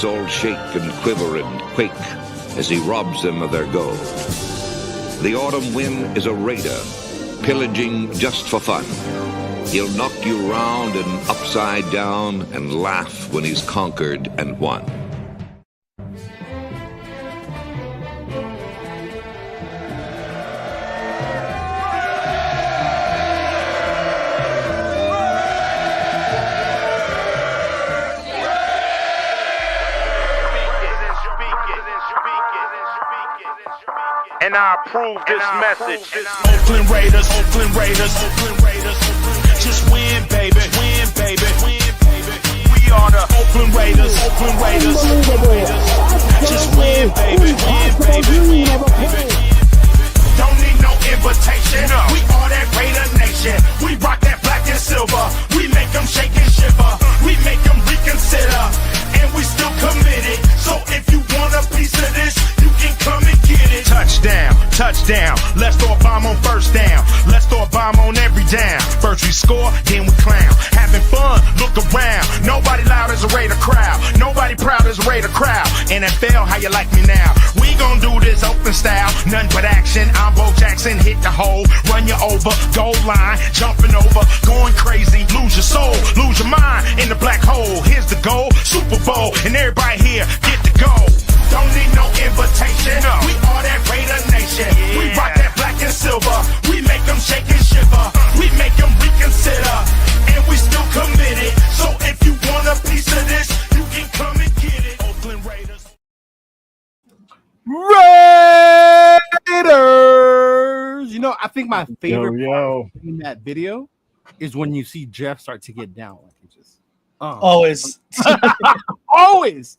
eyes all shake and quiver and quake as he robs them of their gold. The autumn wind is a raider, pillaging just for fun. He'll knock you round and upside down and laugh when he's conquered and won. And I approve this message. Oakland Raiders, Oakland Raiders, Oakland Raiders. Just win, baby, win, baby, win, baby. We are the Oakland Raiders, Oakland Raiders, Oakland Raiders. Just win, baby, win, baby, win, baby. Don't need no invitation. We are that Raider Nation. We rock that black and silver. We make them shake and shiver. We make them reconsider. And we still committed. So if you want a piece of this, you can come and get it. Touchdown, touchdown. Let's throw a bomb on first down. Let's throw a bomb on every down. First we score, then we clown. Having fun, look around. Nobody loud as a Raider crowd. Nobody proud as a Raider crowd. NFL, how you like me now? We gon' do this open style. Nothing but action. I'm Bo Jackson, hit the hole. Run you over, goal line. Jumping over, going crazy. Lose your soul, lose your mind in the black hole. Here's the goal, Super Bowl. And everybody here, get the goal. Don't need no invitation. We are that Raider Nation. We rock that black and silver. We make them shake and shiver. We make them reconsider. And we still committed. So if you want a piece of this, you can come and get it. Oakland Raiders. Raiders! You know, I think my favorite part in that video is when you see Jeff start to get down. Like he just always. Always.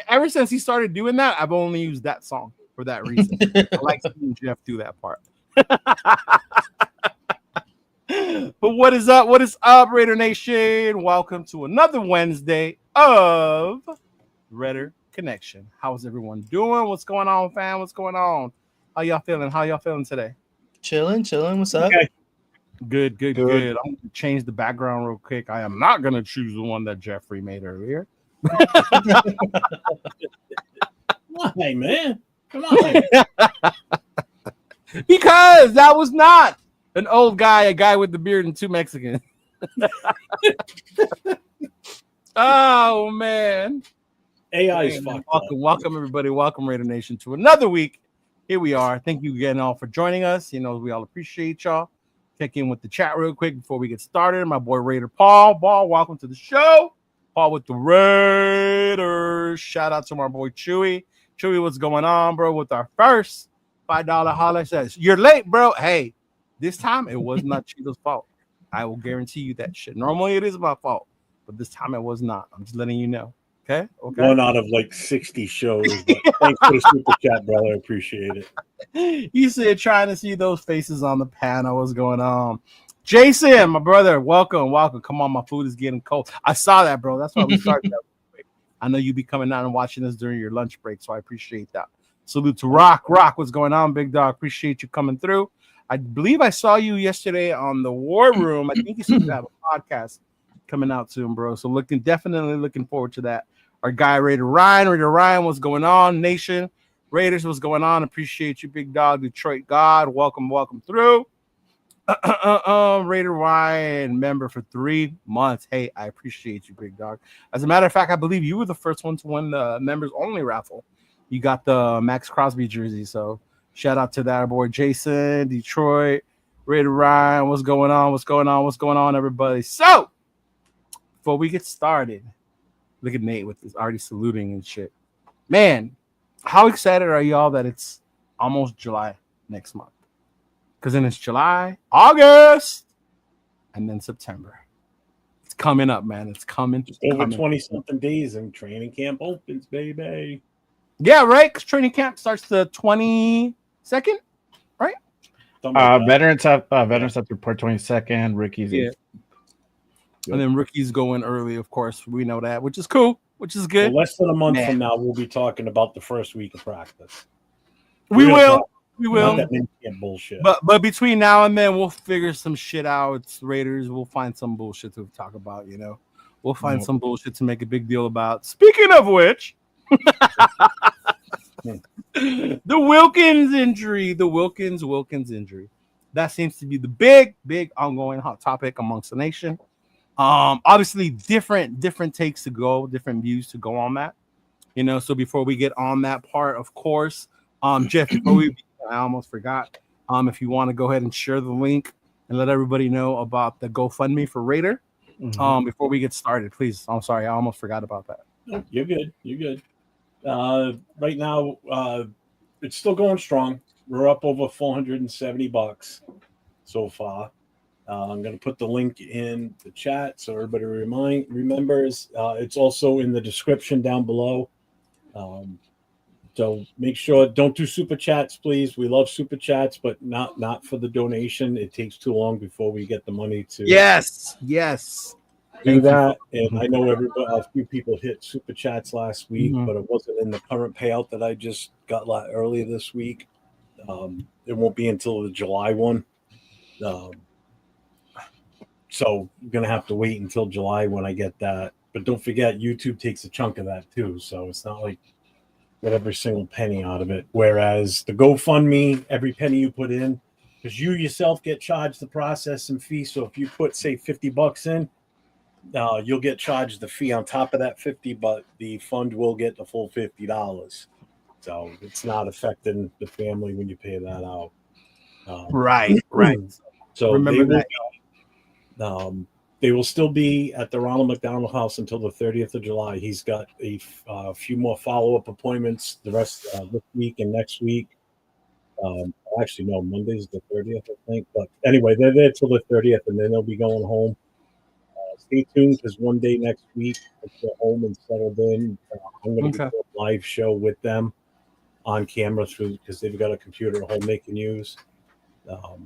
Ever since he started doing that, I've only used that song for that reason. I like seeing Jeff do that part. But what is up? What is up, Raider Nation? Welcome to another Wednesday of Raider Connection. How's everyone doing? What's going on, fam? What's going on? How y'all feeling? How y'all feeling today? Chilling. What's up? Okay. Good. I'm going to change the background real quick. I am not going to choose the one that Jeffrey made earlier. Why, man? Come on. Because that was not an old guy, a guy with the beard, and two Mexicans. Oh, man. AI is fucked. Welcome, everybody. Welcome, Raider Nation, to another week. Here we are. Thank you again all for joining us. You know, we all appreciate y'all. Check in with the chat real quick before we get started. My boy Raider Paul. Welcome to the show. Paul with the Raiders. Shout out to my boy Chewy. Chewy, what's going on, bro? With our first $5 holler says, you're late, bro. Hey, this time it was not Cheeto's fault. I will guarantee you that shit. Normally it is my fault, but this time it was not. I'm just letting you know. Okay. One out of like 60 shows. But thanks for the super chat, brother. I appreciate it. You said trying to see those faces on the panel. What's going on? Jason, my brother, welcome. Come on, my food is getting cold. I saw that, bro. That's why we started that. I know you be coming out and watching this during your lunch break, so I appreciate that. Salute to Rock. What's going on, big dog? Appreciate you coming through. I believe I saw you yesterday on the War Room. I think you still have a podcast coming out soon, bro. So definitely looking forward to that. Our guy Raider Ryan, what's going on? Nation Raiders, what's going on? Appreciate you, big dog. Detroit God, welcome through. Raider Ryan, member for 3 months. Hey, I appreciate you, big dog. As a matter of fact, I believe you were the first one to win the members only raffle. You got the Max Crosby jersey, so shout out to that boy Jason, Detroit, Raider Ryan. What's going on, everybody? So before we get started, look at Nate with this already saluting and shit. Man, how excited are y'all that it's almost July next month? Because then it's July, August, and then September. It's coming up, man. It's coming. Over 20-something days and training camp opens, baby. Yeah, right? Because training camp starts the 22nd, right? Veterans have to report 22nd. Rookies. Yeah. And then rookies go in early, of course. We know that, which is cool, which is good. Well, less than a month from now, we'll be talking about the first week of practice. We will. Not that bullshit. But between now and then, we'll figure some shit out. It's Raiders. We'll find some bullshit to talk about, you know. We'll find some bullshit to make a big deal about. Speaking of which, the Wilkins injury, Wilkins injury. That seems to be the big ongoing hot topic amongst the nation. Obviously different takes to go, different views to go on that. So before we get on that part, of course, Jeff, I almost forgot. If you want to go ahead and share the link and let everybody know about the GoFundMe for Raider. Before we get started, please. I'm sorry, I almost forgot about that. No, you're good. Right now, it's still going strong. We're up over $470 so far. I'm going to put the link in the chat so everybody remembers. It's also in the description down below. So make sure, don't do super chats, please. We love super chats, but not for the donation. It takes too long before we get the money to yes do that. And I know a few people hit super chats last week, but it wasn't in the current payout that I just got earlier this week. It won't be until the July one. So you're going to have to wait until July when I get that. But don't forget, YouTube takes a chunk of that too. So it's not like get every single penny out of it. Whereas the GoFundMe, every penny you put in, because you yourself get charged the processing fee. So if you put, say, $50 in, you'll get charged the fee on top of that 50, but the fund will get the full $50. So it's not affecting the family when you pay that out. Right. So remember that. They will still be at the Ronald McDonald House until the 30th of July. He's got a few more follow-up appointments the rest this week and next week. Actually, no, Monday's the 30th, I think. But anyway, they're there till the 30th, and then they'll be going home. Stay tuned, because one day next week, if they're home and settled in, I'm going to do a live show with them on camera because they've got a computer at home they can use. So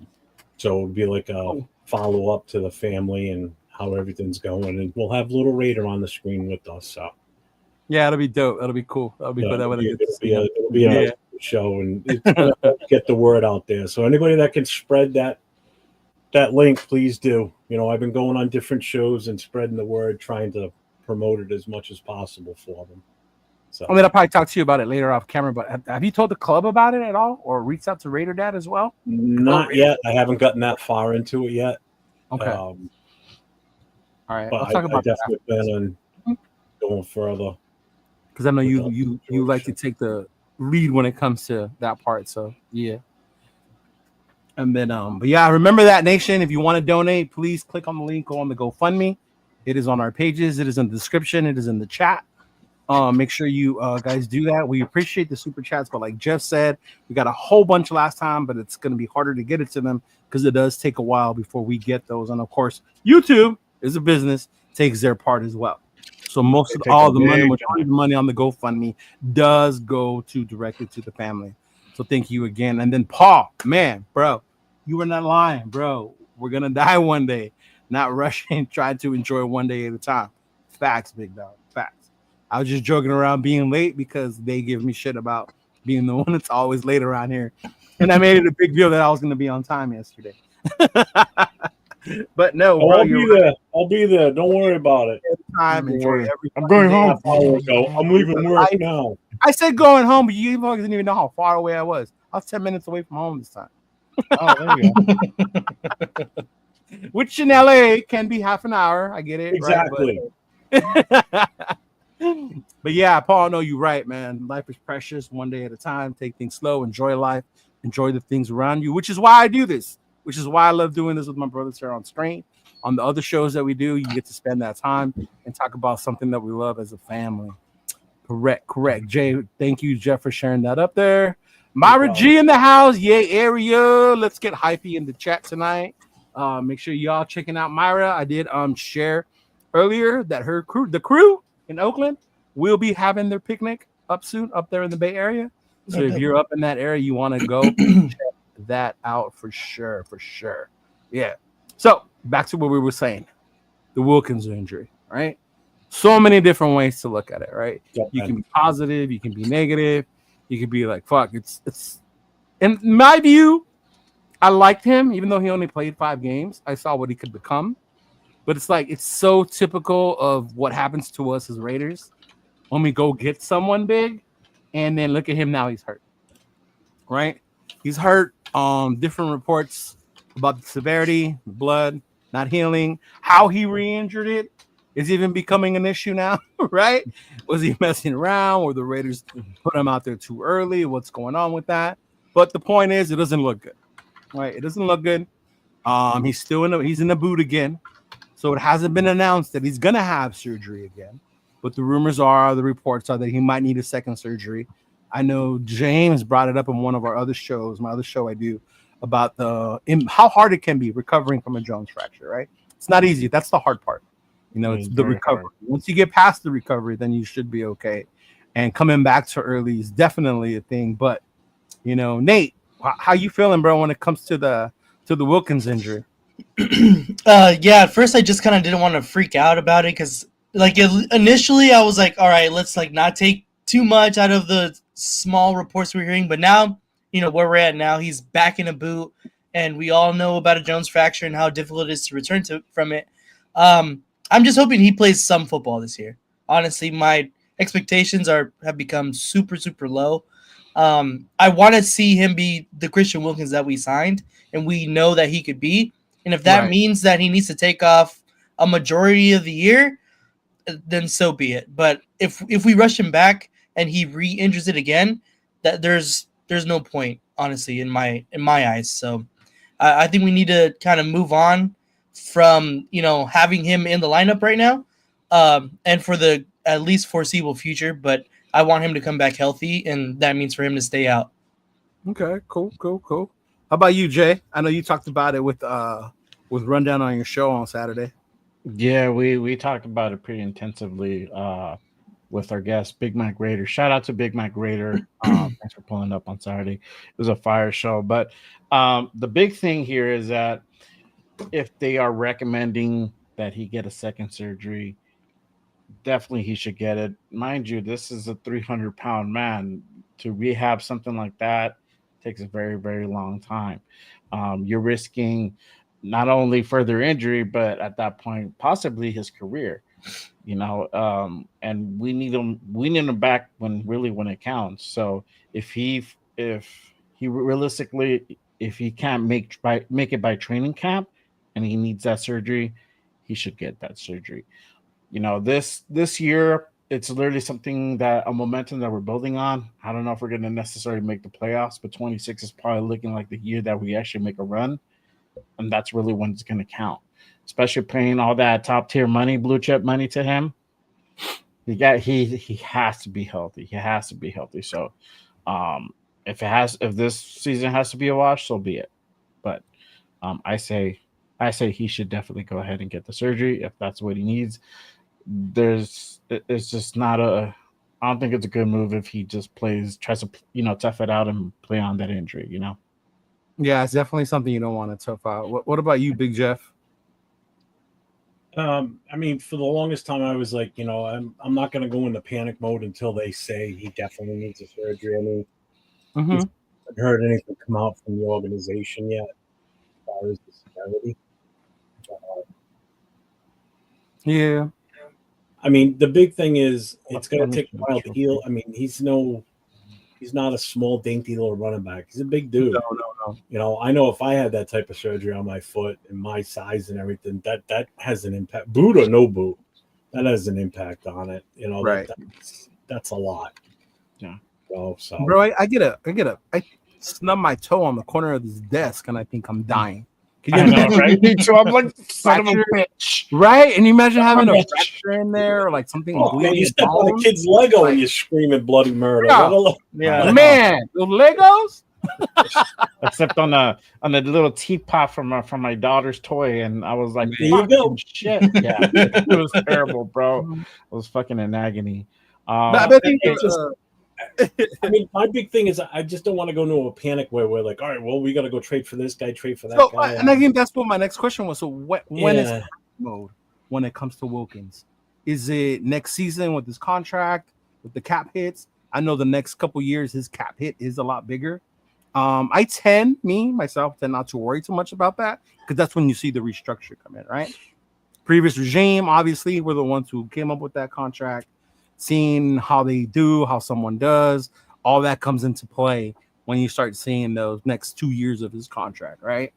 it'll be like a follow-up to the family and how everything's going, and we'll have Little Raider on the screen with us. So yeah, it'll be dope. That'll be cool. That'll be cool. It'll be a show, and it's gonna get the word out there. So anybody that can spread that link, please do. I've been going on different shows and spreading the word, trying to promote it as much as possible for them. So I'll probably talk to you about it later off camera. But have you told the club about it at all, or reached out to Raider Dad as well? Not yet. I haven't gotten that far into it yet. Okay. All right. But I'll talk about I definitely plan on going further. Because I know you like to take the lead when it comes to that part. So yeah. And then but yeah, remember that, nation. If you want to donate, please click on the link, go on the GoFundMe. It is on our pages. It is in the description. It is in the chat. Make sure you guys do that. We appreciate the super chats, but like Jeff said, we got a whole bunch last time, but it's going to be harder to get it to them because it does take a while before we get those. And of course, YouTube is a business, takes their part as well. So most of majority of the money on the GoFundMe does go directly to the family. So thank you again. And then Paul, man, bro, you were not lying, bro. We're gonna die one day. Not rushing, trying to enjoy one day at a time. Facts, big dog. Facts. I was just joking around being late because they give me shit about being the one that's always late around here. And I made it a big deal that I was gonna be on time yesterday. But no, bro, I'll be there. Don't worry about it. Time, enjoy every I'm going home. I'm leaving work now. I said going home, but you didn't even know how far away I was. I was 10 minutes away from home this time. Oh, there you go. Which in LA can be half an hour. I get it. Exactly. Right? But yeah, Paul, no, you're right, man. Life is precious, one day at a time. Take things slow, enjoy life, enjoy the things around you, which is why I do this, which is why I love doing this with my brothers here on screen. On the other shows that we do, you get to spend that time and talk about something that we love as a family. Correct. Jay, thank you, Jeff, for sharing that up there. Myra G in the house. Yay, area. Let's get hypey in the chat tonight. Make sure y'all checking out Myra. I did share earlier that the crew in Oakland will be having their picnic up soon, up there in the Bay Area. So if you're up in that area, you want to go check that out for sure. Yeah. So back to what we were saying, the Wilkins injury, right? So many different ways to look at it, right? Yeah, you can be positive, you can be negative, you can be like, fuck, it's in my view, I liked him, even though he only played 5 games. I saw what he could become. But it's like it's so typical of what happens to us as Raiders when we go get someone big, and then look at him now, he's hurt. Right? He's hurt. Different reports about the severity, the blood not healing, how he re-injured it is even becoming an issue now, right? Was he messing around, or the Raiders put him out there too early? What's going on with that? But the point is, it doesn't look good, right? It doesn't look good. He's still he's in the boot again, so it hasn't been announced that he's gonna have surgery again. But the rumors are, the reports are that he might need a second surgery. I know James brought it up in one of our other shows, my other show I do, about how hard it can be recovering from a Jones fracture, right? It's not easy. That's the hard part. It's the recovery. Hard. Once you get past the recovery, then you should be okay. And coming back to early is definitely a thing. But, Nate, how you feeling, bro, when it comes to the Wilkins injury? At first I just kind of didn't want to freak out about it because, initially I was like, all right, let's not take too much out of the small reports we're hearing. But now, where we're at now, he's back in a boot, and we all know about a Jones fracture and how difficult it is to return from it. I'm just hoping he plays some football this year. Honestly, my expectations have become super, super low. I want to see him be the Christian Wilkins that we signed, and we know that he could be. And if that means that he needs to take off a majority of the year, then so be it. But if we rush him back and he re-injures it again, that there's no point, honestly, in my eyes. So I think we need to kind of move on from having him in the lineup right now, and for the at least foreseeable future. But I want him to come back healthy, and that means for him to stay out. Okay, cool. How about you, Jay? I know you talked about it with Rundown on your show on Saturday. Yeah, we talked about it pretty intensively with our guest, Big Mac Raider. Shout out to Big Mac Raider. Thanks for pulling up on Saturday. It was a fire show. But the big thing here is that if they are recommending that he get a second surgery, definitely he should get it. Mind you, this is a 300-pound man. To rehab something like that takes a very, very long time. You're risking not only further injury, but at that point, possibly his career. And we need him back when it counts. So if he realistically, if he can't make it by training camp and he needs that surgery, he should get that surgery. This year, it's literally a momentum that we're building on. I don't know if we're going to necessarily make the playoffs, but 26 is probably looking like the year that we actually make a run. And that's really when it's going to count, especially paying all that top tier money, blue chip money to him. He has to be healthy. He has to be healthy. So if this season has to be a wash, so be it. But I say he should definitely go ahead and get the surgery if that's what he needs. It's just not I don't think it's a good move if he just tries to tough it out and play on that injury. Yeah, it's definitely something you don't want to tough out. What about you, Big Jeff? For the longest time, I was like, I'm not going to go into panic mode until they say he definitely needs a surgery. I haven't heard anything come out from the organization yet as far as the severity. Yeah. The big thing is it's going to take a while to heal. He's not a small, dainty little running back. He's a big dude. No. I know if I had that type of surgery on my foot and my size and everything, that has an impact. Boot or no boot, that has an impact on it. Right. That's a lot. Yeah. So bro, I snub my toe on the corner of this desk and I think I'm dying. Can you imagine? Right? Me too. I'm like, son of a bitch. Right? And you imagine having a fracture in there or like something. Man, you step on a kid's Lego and you're screaming bloody murder. Yeah. Man, the Legos? Except on the little teapot from my daughter's toy, and I was like, there you go. Shit. Yeah, it was terrible, bro. I was fucking in agony. My big thing is I just don't want to go into a panic where we're like, all right, well, we got to go trade for this guy, trade for that guy. And I think that's what my next question was. So when is mode when it comes to Wilkins? Is it next season with his contract, with the cap hits? I know the next couple years his cap hit is a lot bigger. I tend not to worry too much about that because that's when you see the restructure come in, right? previous regime, obviously, were the ones who came up with that contract. Seeing how they do, how someone does, all that comes into play when you start seeing those next 2 years of his contract, right?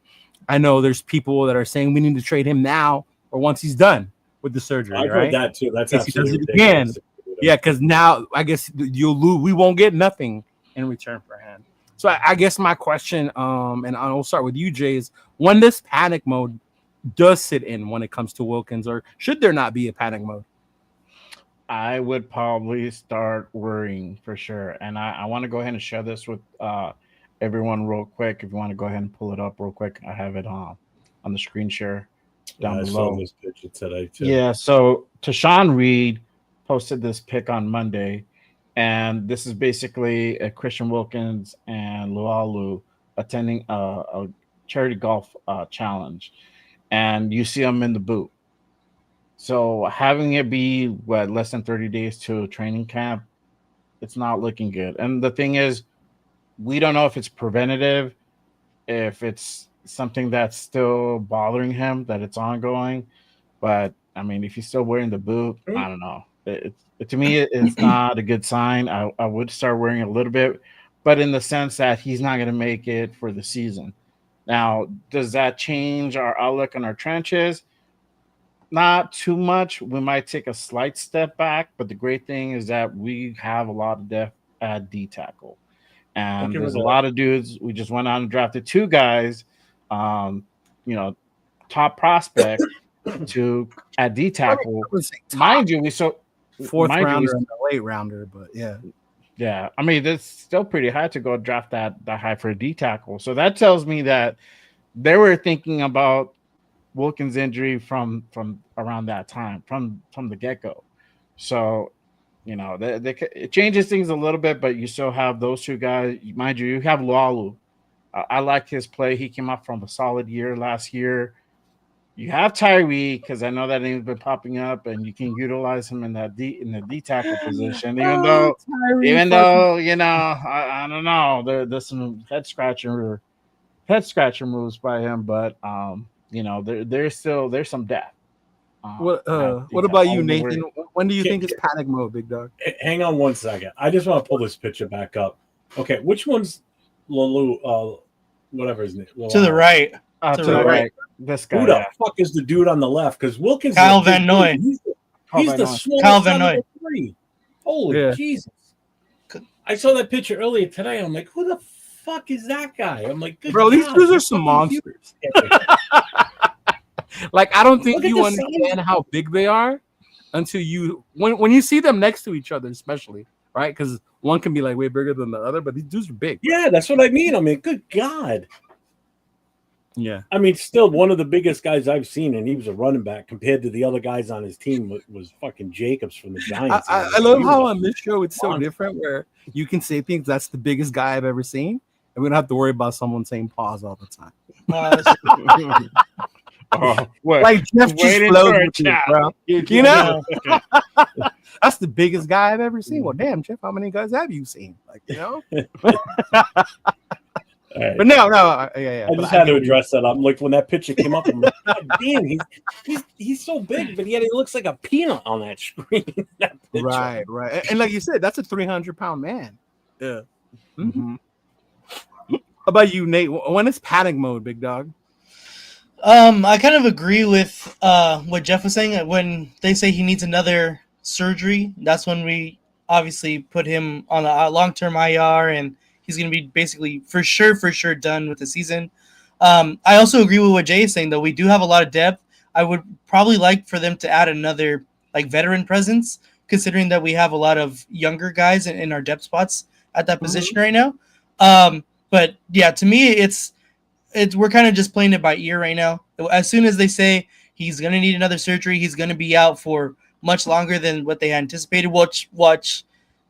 I know there's people that are saying we need to trade him now or once he's done with the surgery. I've right? heard that too. That's If he does absolutely it again. ridiculous. Yeah, because now I guess you'll lose. We won't get nothing in return for him. So I guess my question, and I'll start with you, Jay, is when this panic mode does sit in when it comes to Wilkins, or should there not be a panic mode? I would probably start worrying for sure. And I want to go ahead and share this with everyone real quick. If you want to go ahead and pull it up real quick, I have it on the screen share down below. I saw this picture today too. Yeah, so Tashawn Reed posted this pic on Monday, and this is basically a Christian Wilkins and Lualu attending a charity golf challenge, and you see them in the boot. So having it be less than 30 days to a training camp, it's not looking good. And the thing is, we don't know if it's preventative, if it's something that's still bothering him, that it's ongoing. But I mean, if he's still wearing the boot, I don't know. To me, it's not a good sign. I would start wearing a little bit, but in the sense that he's not going to make it for the season. Now, does that change our outlook on our trenches? Not too much. We might take a slight step back, but the great thing is that we have a lot of depth at D tackle. And there's a lot of dudes. We just went out and drafted 2 guys, top prospect to at D tackle. Mind you, we fourth rounder and a late rounder, but yeah. I mean, that's still pretty high to go draft that high for a D tackle. So that tells me that they were thinking about Wilkins' injury from around that time, from the get-go. So, it changes things a little bit, but you still have those 2 guys. Mind you have Lualu. I like his play. He came up from a solid year last year. You have Tyree, because I know that name's been popping up, and you can utilize him in the D tackle position. Even though I don't know, there's some head scratching moves by him, but there's some depth. What about you, Nathan? When do you think it's panic mode, big dog? Hang on one second. I just want to pull this picture back up. Okay, which one's Lulu? Whatever his name. To the right. To the right. This guy. Who the fuck is the dude on the left? Because Wilkins. Kyle Van Noy. He's the smallest Kyle Van Noy. 3. Holy Jesus! I saw that picture earlier today. I'm like, who the fuck is that guy? I'm like, good bro, God, these dudes are some monsters. Like, I don't think you understand how big they are until when you see them next to each other, especially, right? Because one can be like way bigger than the other, but these dudes are big. Yeah, that's what I mean. I mean, good God. Yeah. I mean, still one of the biggest guys I've seen, and he was a running back compared to the other guys on his team was fucking Jacobs from the Giants. I love how on this show it's so different where you can say things that's the biggest guy I've ever seen, and we don't have to worry about someone saying pause all the time. Like Jeff just flows with you, bro. You know? That's the biggest guy I've ever seen. Well, damn, Jeff, how many guys have you seen? Like, Right. But no, I just had to address that. I'm like, when that picture came up, I'm like, God damn, he's so big, but yet he looks like a peanut on that screen. Right. And like you said, that's a 300-pound man. Yeah. Mm-hmm. How about you, Nate? When is panic mode, big dog? I kind of agree with what Jeff was saying. When they say he needs another surgery, that's when we obviously put him on a long-term IR, and he's going to be basically for sure done with the season. I also agree with what Jay is saying, though. We do have a lot of depth. I would probably like for them to add another veteran presence, considering that we have a lot of younger guys in our depth spots at that position right now. But yeah, to me, it's we're kind of just playing it by ear right now. As soon as they say he's going to need another surgery, he's going to be out for much longer than what they anticipated. Watch.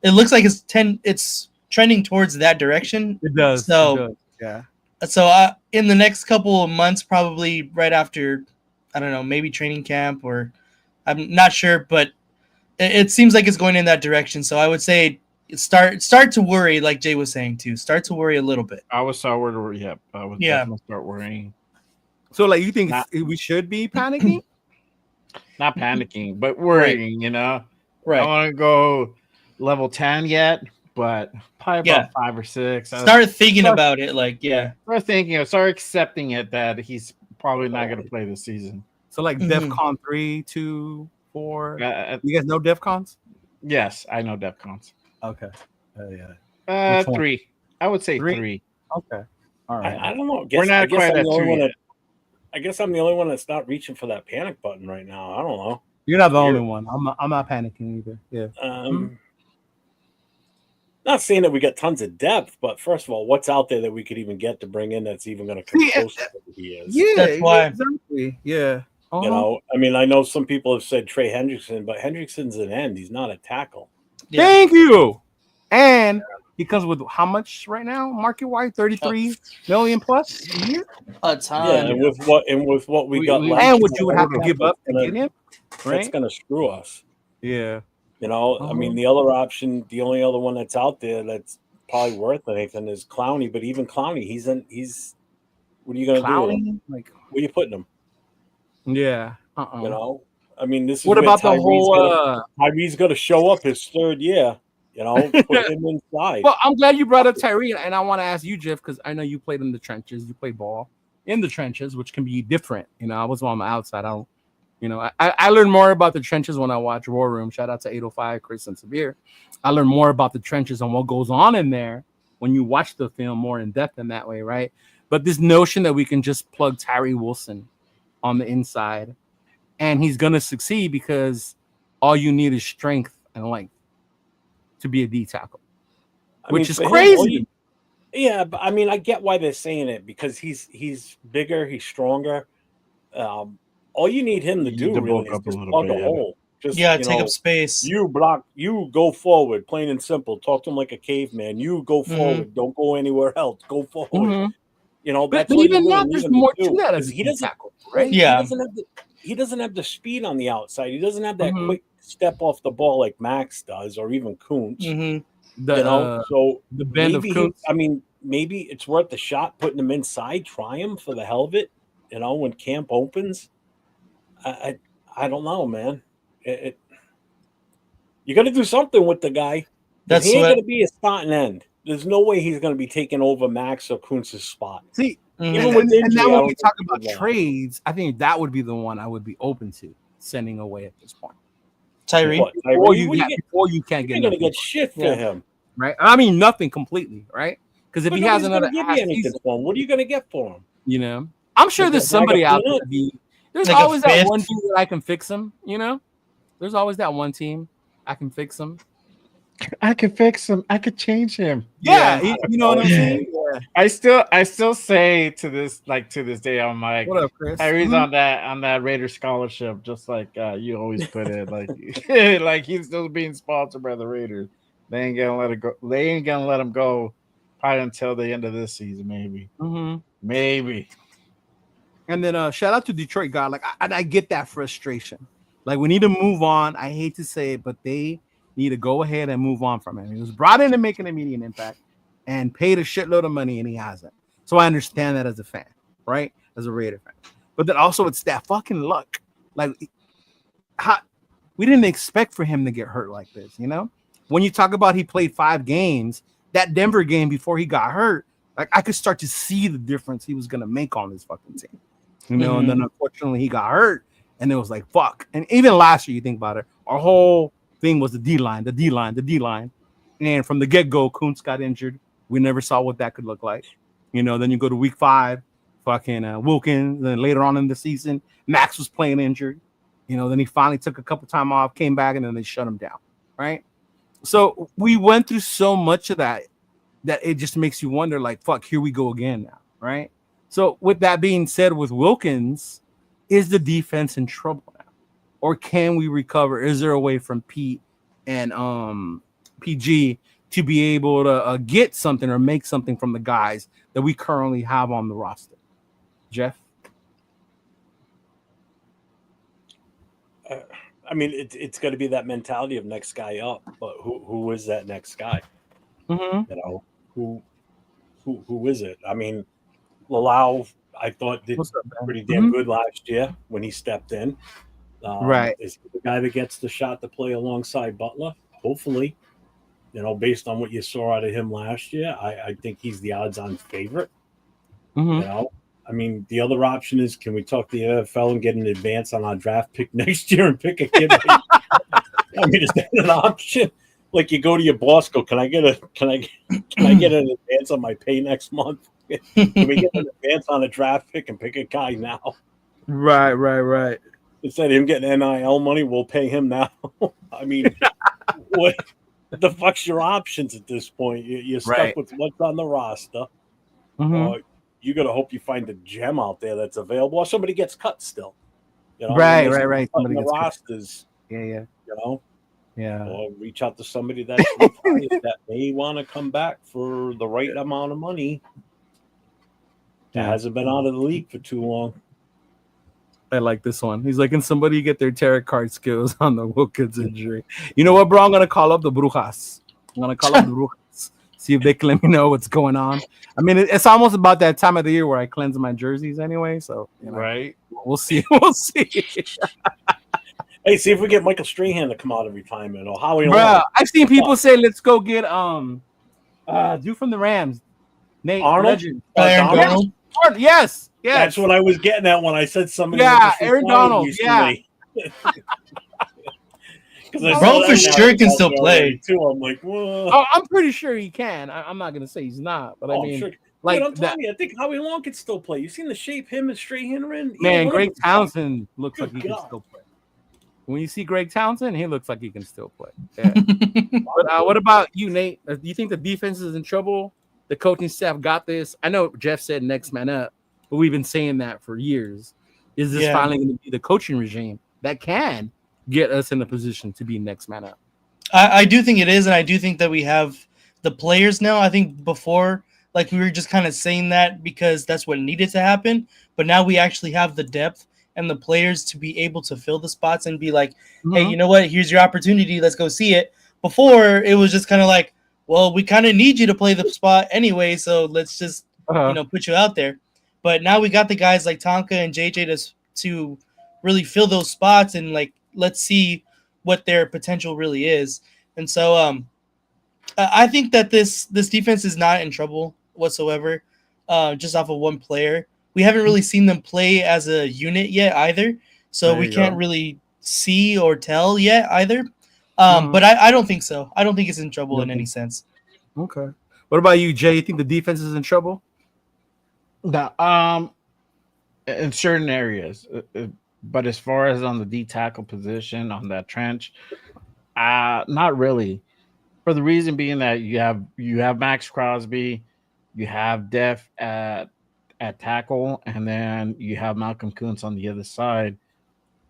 It looks like it's trending towards that direction. It does. So yeah. So in the next couple of months, probably right after, I don't know, maybe training camp, or I'm not sure, but it seems like it's going in that direction. So I would say start to worry, like Jay was saying too. Start to worry a little bit. I would start worrying. Yeah, I would definitely start worrying. So, like, you think we should be panicking? not panicking, but worrying. You know, I Right. don't want to go level 10 yet, but probably Yeah. about 5 or 6. Start thinking about it, like, yeah. Start thinking, start accepting it that he's probably not going to play this season. So like Mhm. DEFCON 3, 2, 4. You guys know DEFCONs? Yes, I know DEFCONs. Okay. Yeah. Which one? 3. I would say Three? 3. Okay. All right. I don't know. We're not I guess quite I'm at the only 2 one yet. I guess I'm the only one that's not reaching for that panic button right now. I don't know. You're not the only one. I'm not panicking either. Yeah. Not saying that we got tons of depth, but first of all, what's out there that we could even get to bring in that's even going to come close to what he is? Yeah, That's why. exactly. Yeah. Uh-huh. You know, I mean, I know some people have said Trey Hendrickson, but Hendrickson's an end. He's not a tackle. Yeah. Thank you. And because with how much right now, market wide, 33 million plus a year? A ton. Yeah, and with what we got left, And what you would have to give up to get him, that's right? going to screw us. Yeah. You know, I mean, the other option, the only other one that's out there that's probably worth anything is Clowney. But even Clowney, he's what are you going to do with him? Like, where you putting him? Yeah. You know, I mean, this is what where about the Tyree's whole? Tyree's going to show up his third year. You know, put him inside. Well, I'm glad you brought up Tyree, and I want to ask you, Jeff, because I know you played in the trenches. You played ball in the trenches, which can be different. You know, I was on the outside. I don't. You know, I learned more about the trenches when I watch War Room. Shout out to 805, Chris and Severe. I learned more about the trenches and what goes on in there when you watch the film more in depth in that way, right? But this notion that we can just plug Tyree Wilson on the inside and he's going to succeed because all you need is strength and length to be a D tackle, which is crazy. Yeah, but I mean, I get why they're saying it because he's bigger, he's stronger. All you need him to do really is just plug a hole. Just, take up space. You block. You go forward, plain and simple. Talk to him like a caveman. You go forward. Don't go anywhere else. Go forward. You know, that's but even now, there's more to that as he doesn't tackle, right? Yeah, he doesn't have the speed on the outside. He doesn't have that quick step off the ball like Max does, or even Kuntz. Mm-hmm. So the bend of Kuntz. I mean, maybe it's worth the shot putting him inside. Try him for the hell of it. You know, when camp opens. I don't know, man. You got to do something with the guy. He ain't going to be a starting end. There's no way he's going to be taking over Max or Kuntz's spot. See, even with injury, and now when we talk about trades, I think that would be the one I would be open to sending away at this point. Tyree, before you can't get, you're going to get shit for him, right? I mean, nothing completely, right? Because if he has another, give you anything for him, what are you going to get for him? You know, I'm sure there's somebody out there. There's like always that one team that I can fix him. You know, there's always that one team I can fix him. I could fix him. I could change him. Yeah, you know what I'm saying. Yeah. I still say to this day, I'm like, what up, Chris? Tyrese on that Raider scholarship, just like you always put it, like like he's still being sponsored by the Raiders. They ain't gonna let it go. They ain't gonna let him go probably until the end of this season, maybe. Maybe. And then shout out to Detroit guy. Like I get that frustration. Like we need to move on. I hate to say it, but they need to go ahead and move on from him. He was brought in to make an immediate impact and paid a shitload of money, and he hasn't. So I understand that as a fan, right? As a Raider fan. But then also it's that fucking luck. Like we didn't expect for him to get hurt like this, you know? When you talk about he played 5 games, that Denver game before he got hurt, like I could start to see the difference he was gonna make on this fucking team. You know, and then unfortunately he got hurt, and it was like fuck. And even last year, you think about it, our whole thing was the D line. And from the get-go, Kuntz got injured. We never saw what that could look like. You know, then you go to week 5, fucking Wilkins. Then later on in the season, Max was playing injured. You know, then he finally took a couple time off, came back, and then they shut him down. Right. So we went through so much of that it just makes you wonder, like, fuck, here we go again now. Right. So with that being said, with Wilkins, is the defense in trouble now? Or can we recover? Is there a way from Pete and PG to be able to get something or make something from the guys that we currently have on the roster? Jeff? I mean, it's got to be that mentality of next guy up. But who is that next guy? You know, who is it? I mean, Lalau, I thought did pretty damn good last year when he stepped in. Right. Is he the guy that gets the shot to play alongside Butler? Hopefully, based on what you saw out of him last year, I think he's the odds-on favorite. Mm-hmm. I mean, the other option is, can we talk to the NFL and get an advance on our draft pick next year and pick a kid? I mean, is that an option? Like, you go to your boss, go, can I get an advance on my pay next month? Can we get an advance on a draft pick and pick a guy now? Right. Instead of him getting NIL money, we'll pay him now. I mean, what the fuck's your options at this point? You're stuck with what's on the roster. Mm-hmm. You got to hope you find a gem out there that's available, or somebody gets cut still. Right. Somebody gets rosters. Yeah. Or reach out to somebody that may want to come back for the right amount of money. That hasn't been out of the league for too long. I like this one. He's like, can somebody get their tarot card skills on the Wilkins injury? You know what, bro? I'm gonna call up the Brujas. See if they can let me know what's going on. I mean, it's almost about that time of the year where I cleanse my jerseys anyway. So right, we'll see. Hey, see if we get Michael Strahan to come out of retirement or Howie. Bro, I've seen people say, let's go get dude from the Rams, Nate Arnold. Donald. Yes. That's what I was getting at when I said somebody. Yeah, Aaron Donald. Yeah. Bro, for sure can still play too. I'm like, whoa. Oh, I'm pretty sure he can. I'm not gonna say he's not, but I mean, sure. like, I'm telling you, I think Howie Long can still play. You seen the shape him and Strahan are in? Man, Greg Townsend looks like he can still play. When you see Greg Townsend, he looks like he can still play. Yeah. But what about you, Nate? Do you think the defense is in trouble? The coaching staff got this. I know Jeff said next man up, but we've been saying that for years. Is this finally going to be the coaching regime that can get us in a position to be next man up? I do think it is, and I do think that we have the players now. I think before, like, we were just kind of saying that because that's what needed to happen, but now we actually have the depth and the players to be able to fill the spots and be like, hey, you know what? Here's your opportunity. Let's go see it. Before, it was just kind of like, well, we kind of need you to play the spot anyway, so let's just put you out there. But now we got the guys like Tonka and JJ to really fill those spots, and like, let's see what their potential really is. And so I think that this defense is not in trouble whatsoever, just off of one player. We haven't really seen them play as a unit yet either, so we can't really see or tell yet either. But I don't think so. I don't think it's in trouble in any sense. Okay. What about you, Jay? You think the defense is in trouble? In certain areas, but as far as on the D tackle position on that trench, not really. For the reason being that you have Max Crosby, you have Def at tackle, and then you have Malcolm Kuntz on the other side.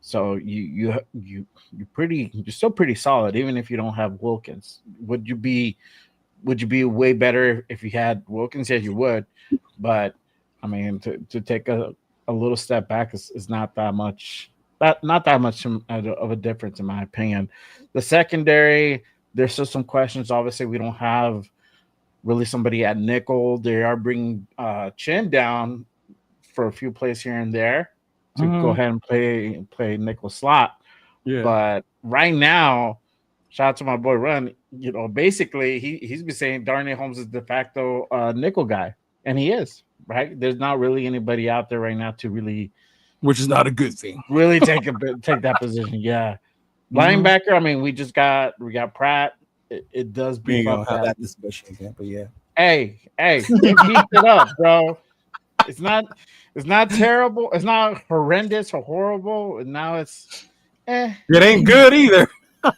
So you're still pretty solid, even if you don't have Wilkins. Would you be way better if you had Wilkins? Yes, you would. But I mean, to take a little step back is not that much. Not that much of a difference, in my opinion. The secondary, there's still some questions. Obviously, we don't have really somebody at nickel. They are bringing Chin down for a few plays here and there to go ahead and play nickel slot. Yeah. But right now, shout out to my boy Run. Basically he's been saying Darnay Holmes is de facto nickel guy, and he is, right? There's not really anybody out there right now to really, which is not a good thing, really take that position. Yeah. Linebacker, I mean, we got Pratt. It does beef up that discussion again, but yeah. Hey, it beefed it up, bro. It's not terrible. It's not horrendous or horrible. And now it's It ain't good either.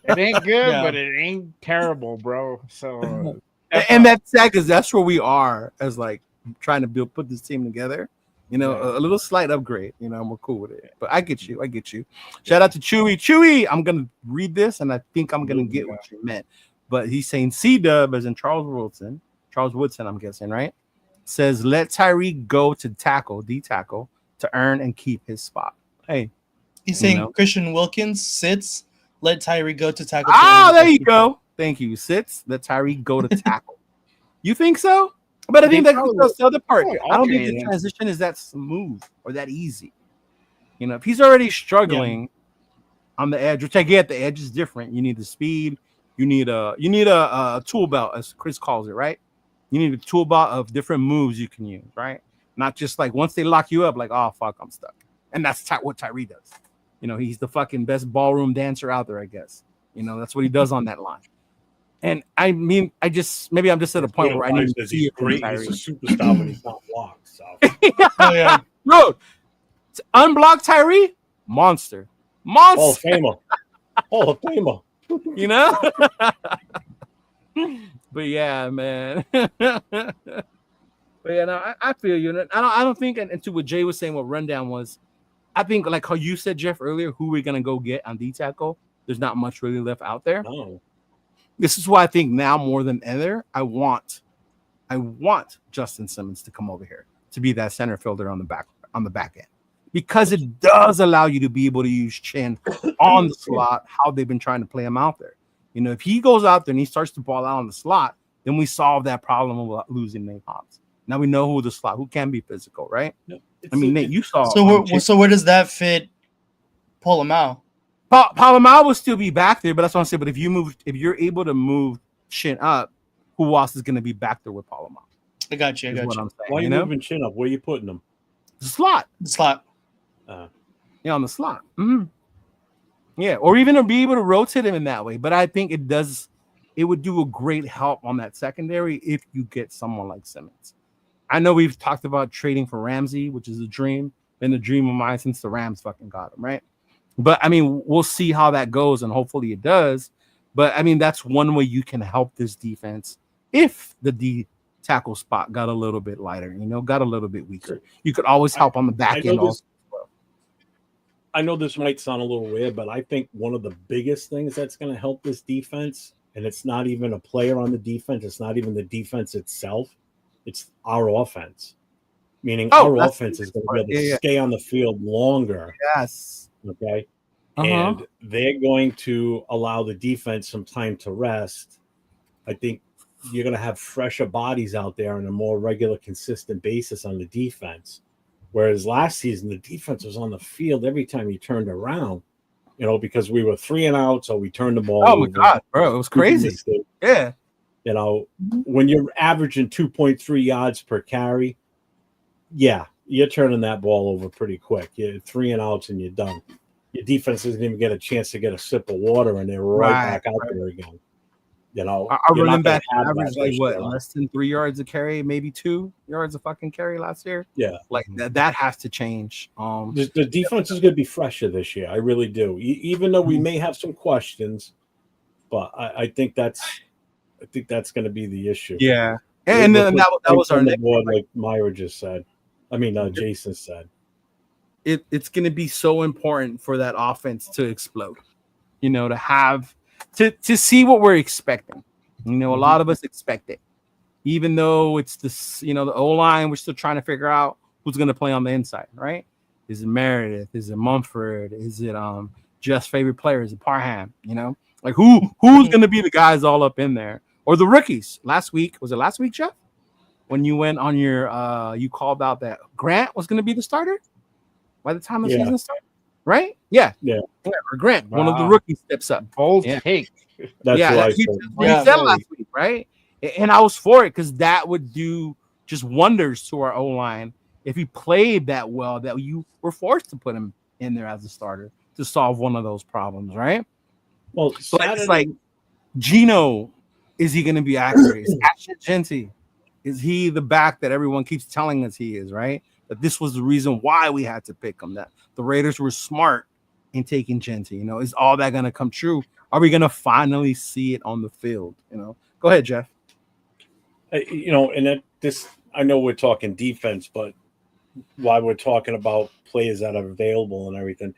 It ain't good, but it ain't terrible, bro. So and that's sad because that's where we are as like trying to put this team together. A little slight upgrade, and we're cool with it. But I get you. Shout out to Chewy. Chewy, I'm gonna read this and I think I'm gonna get what you meant. But he's saying C-Dub, as in Charles Woodson, I'm guessing, right? Says, let Tyree go to D tackle, to earn and keep his spot. Hey. He's saying Christian Wilkins sits, let Tyree go to tackle. There you go. Thank you. Sits, let Tyree go to tackle. You think so? But I think that's the other part. I don't think the transition is that smooth or that easy. If he's already struggling, on the edge, which I get. The edge is different. You need the speed. You need a tool belt, as Chris calls it, right? You need a tool belt of different moves you can use, right? Not just like once they lock you up, like, oh fuck, I'm stuck. And that's what Tyree does. You know, he's the fucking best ballroom dancer out there, I guess. You know, that's what he does on that line. And I mean, I'm just at a point where I need to see it from Tyree. He's a superstar when he's not blocked. So. Oh yeah. Bro, to unblock Tyree, monster. Hall of Famer. Hall of Famer. You know? But yeah, man. But yeah, no, I feel you. I don't think, and to what Jay was saying, what rundown was, I think like how you said, Jeff, earlier, who we're gonna go get on D tackle. There's not much really left out there. No. This is why I think now more than ever, I want Justin Simmons to come over here to be that center fielder on the back end, because it does allow you to be able to use Chin on the slot, how they've been trying to play him out there. You know, if he goes out there and he starts to ball out on the slot, then we solve that problem of losing Nate Hobbs. Now we know who can be physical, right? No, I mean, Nate, you saw. So where does that fit Polamalu? Polamalu will still be back there, but that's what I'm saying. But if you're able to move Chin up, who else is going to be back there with Polamalu? I got you. Why are you moving Chin up? Where are you putting him? The slot. Yeah, on the slot. Mm-hmm. Yeah, or even to be able to rotate him in that way. But I think it would do a great help on that secondary if you get someone like Simmons. I know we've talked about trading for Ramsey, which is a dream, been a dream of mine since the Rams fucking got him, right? But I mean, we'll see how that goes, and hopefully it does. But I mean, that's one way you can help this defense if the D tackle spot got a little bit lighter, got a little bit weaker. You could always help on the back end also. I know this might sound a little weird, but I think one of the biggest things that's going to help this defense, and it's not even a player on the defense, it's not even the defense itself, it's our offense. Meaning our offense is going to be able to stay on the field longer. Yes. Okay. And they're going to allow the defense some time to rest. I think you're going to have fresher bodies out there on a more regular, consistent basis on the defense. Whereas last season, the defense was on the field every time you turned around, because we were 3 and out, so we turned the ball over. My God, bro, it was crazy. Yeah. When you're averaging 2.3 yards per carry, yeah, you're turning that ball over pretty quick. You're 3 and outs and you're done. Your defense doesn't even get a chance to get a sip of water, and they're back out there again. Our running back averaged less than 3 yards a carry, maybe 2 yards a fucking carry last year. Yeah, like that has to change. The defense is going to be fresher this year. I really do. Even though we may have some questions, but I think that's going to be the issue. Yeah, and then that was our next board, like Myra just said. Jason said. It's going to be so important for that offense to explode. To have. To see what we're expecting. A lot of us expect it. Even though it's this, the O-line, we're still trying to figure out who's going to play on the inside, right? Is it Meredith? Is it Mumford? Is it Jeff's favorite player? Is it Parham? Like who's going to be the guys all up in there? Or the rookies? Was it last week, Jeff? When you went on your you called out that Grant was going to be the starter by the time the season started? Right? Yeah. Or Grant, one of the rookies steps up. Bold take. That's what he said last week, right? And I was for it because that would do just wonders to our O-line if he played that well that you were forced to put him in there as a starter to solve one of those problems, right? Well, but it's like Gino, is he going to be accurate? Is Ashton Genty? Is he the back that everyone keeps telling us he is, right? That this was the reason why we had to pick him, that the Raiders were smart in taking Genty. Is all that going to come true? Are we going to finally see it on the field? Go ahead, Jeff. And I know we're talking defense, but while we're talking about players that are available and everything,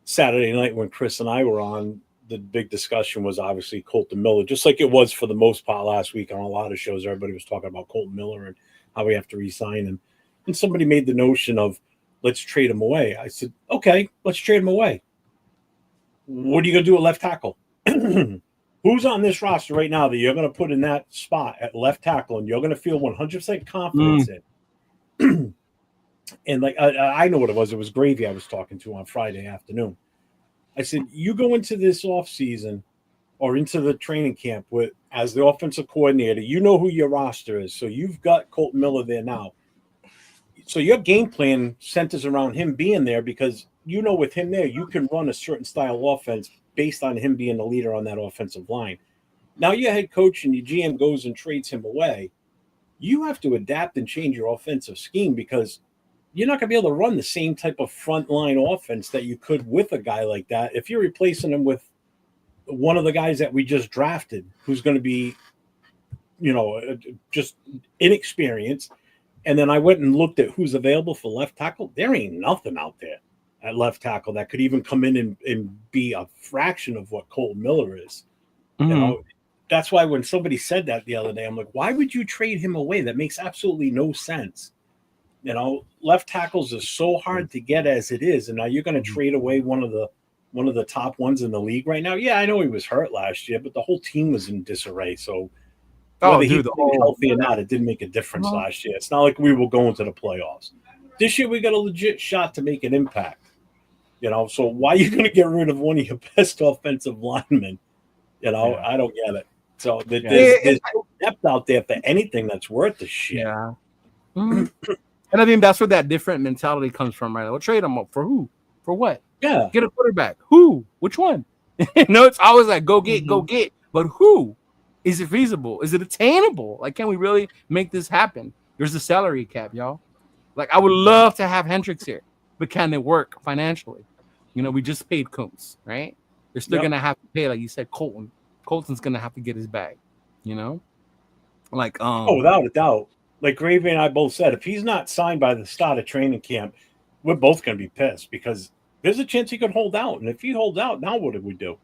Saturday night when Chris and I were on, the big discussion was obviously Colton Miller, just like it was for the most part last week on a lot of shows. Everybody was talking about Colton Miller and how we have to re-sign him. And somebody made the notion of, let's trade him away. I said, okay, let's trade him away. What are you going to do at left tackle? Who's on this roster right now that you're going to put in that spot at left tackle and you're going to feel 100% confidence in? And like I know what it was. It was Gravy I was talking to on Friday afternoon. I said, you go into this offseason or into the training camp as the offensive coordinator, you know who your roster is. So you've got Colton Miller there now. So your game plan centers around him being there because you know with him there, you can run a certain style offense based on him being the leader on that offensive line. Now your head coach and your GM goes and trades him away. You have to adapt and change your offensive scheme because you're not going to be able to run the same type of front line offense that you could with a guy like that. If you're replacing him with one of the guys that we just drafted, who's going to be, just inexperienced. And then I went and looked at who's available for left tackle. There ain't nothing out there at left tackle that could even come in and be a fraction of what Colton Miller is. Mm-hmm. That's why when somebody said that the other day, I'm like, why would you trade him away? That makes absolutely no sense. Left tackles are so hard to get as it is, and now you're going to trade away one of the top ones in the league right now. Yeah, I know he was hurt last year, but the whole team was in disarray. So whether he was healthy or not, it didn't make a difference last year. It's not like we were going to the playoffs. This year we got a legit shot to make an impact. So why are you going to get rid of one of your best offensive linemen? I don't get it. So there's no depth out there for anything that's worth the shit. Yeah. Mm-hmm. And I think that's where that different mentality comes from, right? We'll trade them up for who? For what? Yeah. Get a quarterback. Who? Which one? It's always like go get. But who? Is it feasible? Is it attainable? Like, can we really make this happen? There's the salary cap, y'all. Like, I would love to have Hendricks here, but can it work financially? We just paid Combs, right? They're still gonna have to pay, like you said, Colton. Colton's gonna have to get his bag, Like, without a doubt. Like Gravy and I both said, if he's not signed by the start of training camp, we're both gonna be pissed because there's a chance he could hold out. And if he holds out, now what do we do?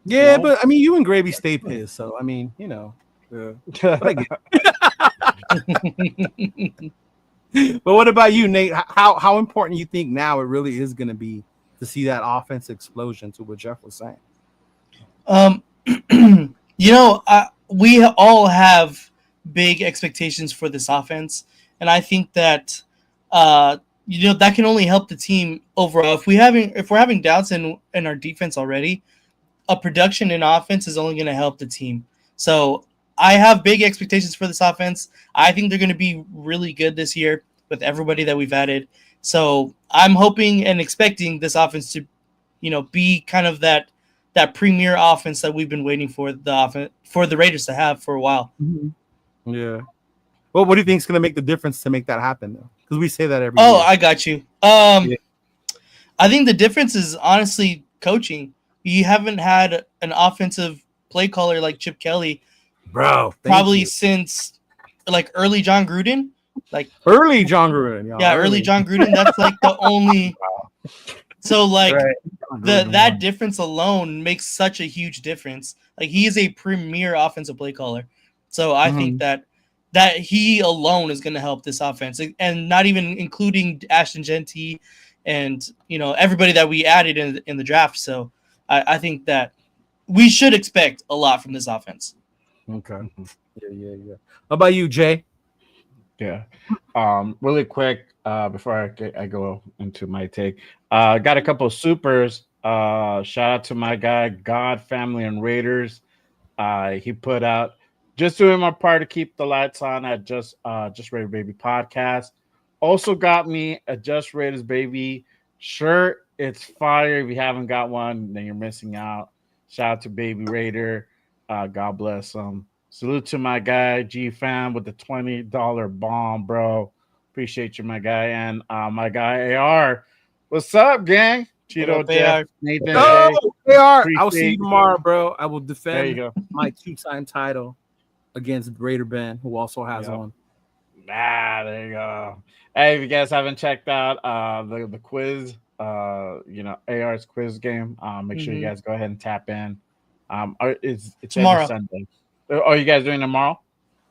Yeah, but I mean, you and Gravy stay pissed, so I mean, But what about you, Nate? How important you think now it really is going to be to see that offense explosion? To what Jeff was saying. We all have big expectations for this offense, and I think that that can only help the team overall. If we're having doubts in our defense already, a production in offense is only going to help the team. So I have big expectations for this offense. I think they're going to be really good this year with everybody that we've added. So I'm hoping and expecting this offense to, be kind of that premier offense that we've been waiting for the Raiders to have for a while. Mm-hmm. Yeah. Well, what do you think is going to make the difference to make that happen, though? Because we say that every year. I got you. I think the difference is honestly coaching. You haven't had an offensive play caller like Chip Kelly, bro, probably since like early John Gruden. Early John Gruden. Yeah, early John Gruden. That's like the only. So like that difference alone makes such a huge difference. Like he is a premier offensive play caller. So I think that he alone is going to help this offense, and not even including Ashton Genty and everybody that we added in the draft. So I think that we should expect a lot from this offense. Okay. Yeah. How about you, Jay? Yeah. Really quick, before I go into my take, got a couple of supers. Shout out to my guy, God, Family, and Raiders. He put out just doing my part to keep the lights on at Just Raider Baby podcast. Also got me a Just Raiders Baby shirt. It's fire. If you haven't got one, then you're missing out. Shout out to Baby Raider. God bless him. Salute to my guy, G-Fam, with the $20 bomb, bro. Appreciate you, my guy. And my guy, AR. What's up, gang? Cheeto, Jeff, Nathan. AR. I'll see you tomorrow, bro. I will defend my 2-time title against Raider Ben, who also has one. There you go. Hey, if you guys haven't checked out the quiz, AR's quiz game, make sure you guys go ahead and tap in. It's tomorrow. Sunday. Oh, you guys doing tomorrow?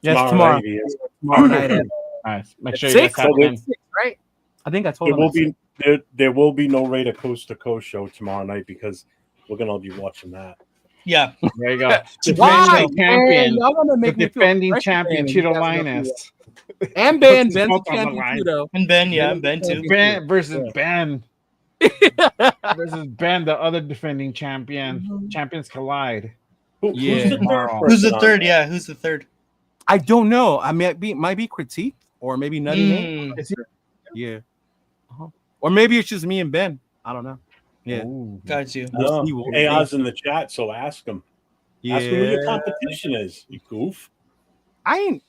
Yes, tomorrow. Tomorrow night. Nice. Make sure you guys tap in. Right? I think I told him. There will be no Raider Coast to Coast show tomorrow night because we're gonna be watching that. Yeah. There you go. Why? Defending champion Cheeto Linus. And Ben. Ben's the champion too, though. And Ben, and Ben too. Ben versus Ben. versus Ben, the other defending champion. Champions collide. Who's Yeah. the third Tomorrow. Who's the person on third? there? Yeah, who's the third? I don't know. I mean, might be Critique or maybe Nutty Nate. Mm, Yeah. Or maybe it's just me and Ben. I don't know. Yeah. Ooh. got you. Oh, see what we AI's in the chat, so ask him. Ask him who your competition is. You goof. I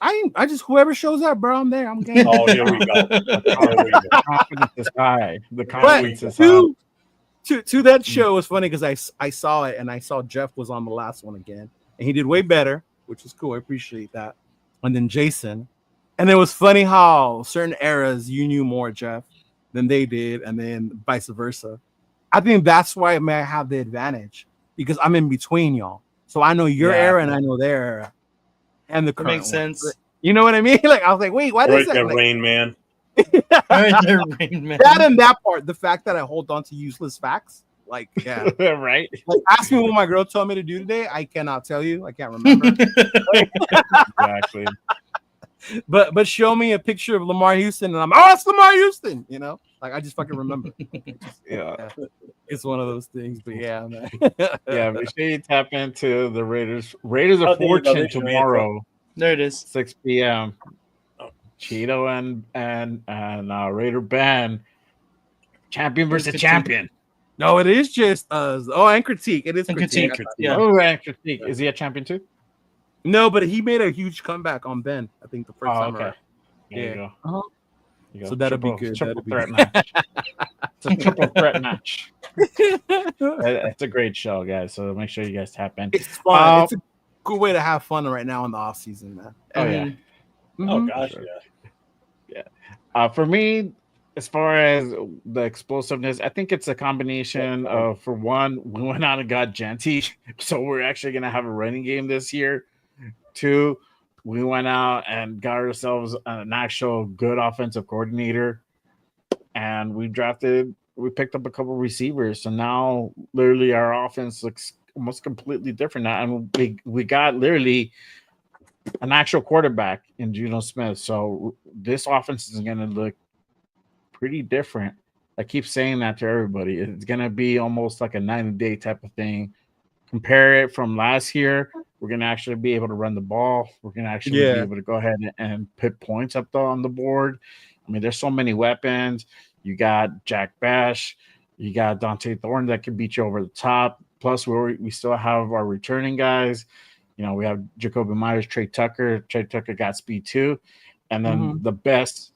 just whoever shows up, bro. I'm there. I'm game. Oh, here we go. The confidence is high. The confidence is high. To that show was funny because I saw it and I saw Jeff was on the last one again and he did way better, which was cool. I appreciate that. And then Jason, and it was funny how certain eras you knew more Jeff than they did, and then vice versa. I think that's why I may have the advantage because I'm in between y'all, so I know your era and I know their era, and the current makes sense. one. You know what I mean? Like I was like, wait, why Right is that? there, Like, Rain Man. Right there, Rain Man. that and that part, the fact that I hold on to useless facts, like yeah. Right? Like, ask me what my girl told me to do today. I cannot tell you. I can't remember. Exactly. but show me a picture of Lamar Houston, and oh, it's Lamar Houston. You know, like I just fucking remember. Yeah. It's one of those things. But yeah, man. Yeah, make sure you tap into the Raiders. Raiders Oh, of there you go. Fortune There's your tomorrow, There it is. 6 p.m. Cheeto and Raider Ben, champion versus champion. No, it is just us. Oh, and Critique. It is And Critique. Critique. Yeah. Oh, and Critique. Is he a champion too? No, but he made a huge comeback on Ben. I think the first Oh, time. okay. around. There Yeah. you go. Uh-huh. There you go. So that'll be good. Triple That'll be threat good. match. It's a triple threat match. It's a great show, guys. So make sure you guys tap in. It's fun. It's a good way to have fun right now in the off season, man. Oh yeah. Oh Mhm. gosh, Sure. yeah. For me, as far as the explosiveness, I think it's a combination of, for one, we went out and got Genty, so we're actually going to have a running game this year. Two, we went out and got ourselves an actual good offensive coordinator, and we picked up a couple receivers. So now, literally, our offense looks almost completely different now, and we got literally an actual quarterback in Geno Smith. So this offense is going to look pretty different. I keep saying that to everybody. It's going to be almost like a 90-day type of thing. Compare it from last year. We're going to actually be able to run the ball. We're going to actually be able to go ahead and put points up on the board. I mean, there's so many weapons. You got Jack Bash. You got Dante Thorne that can beat you over the top. Plus, we still have our returning guys. You know, we have Jacoby Myers, Trey Tucker. Trey Tucker got speed too. And then the best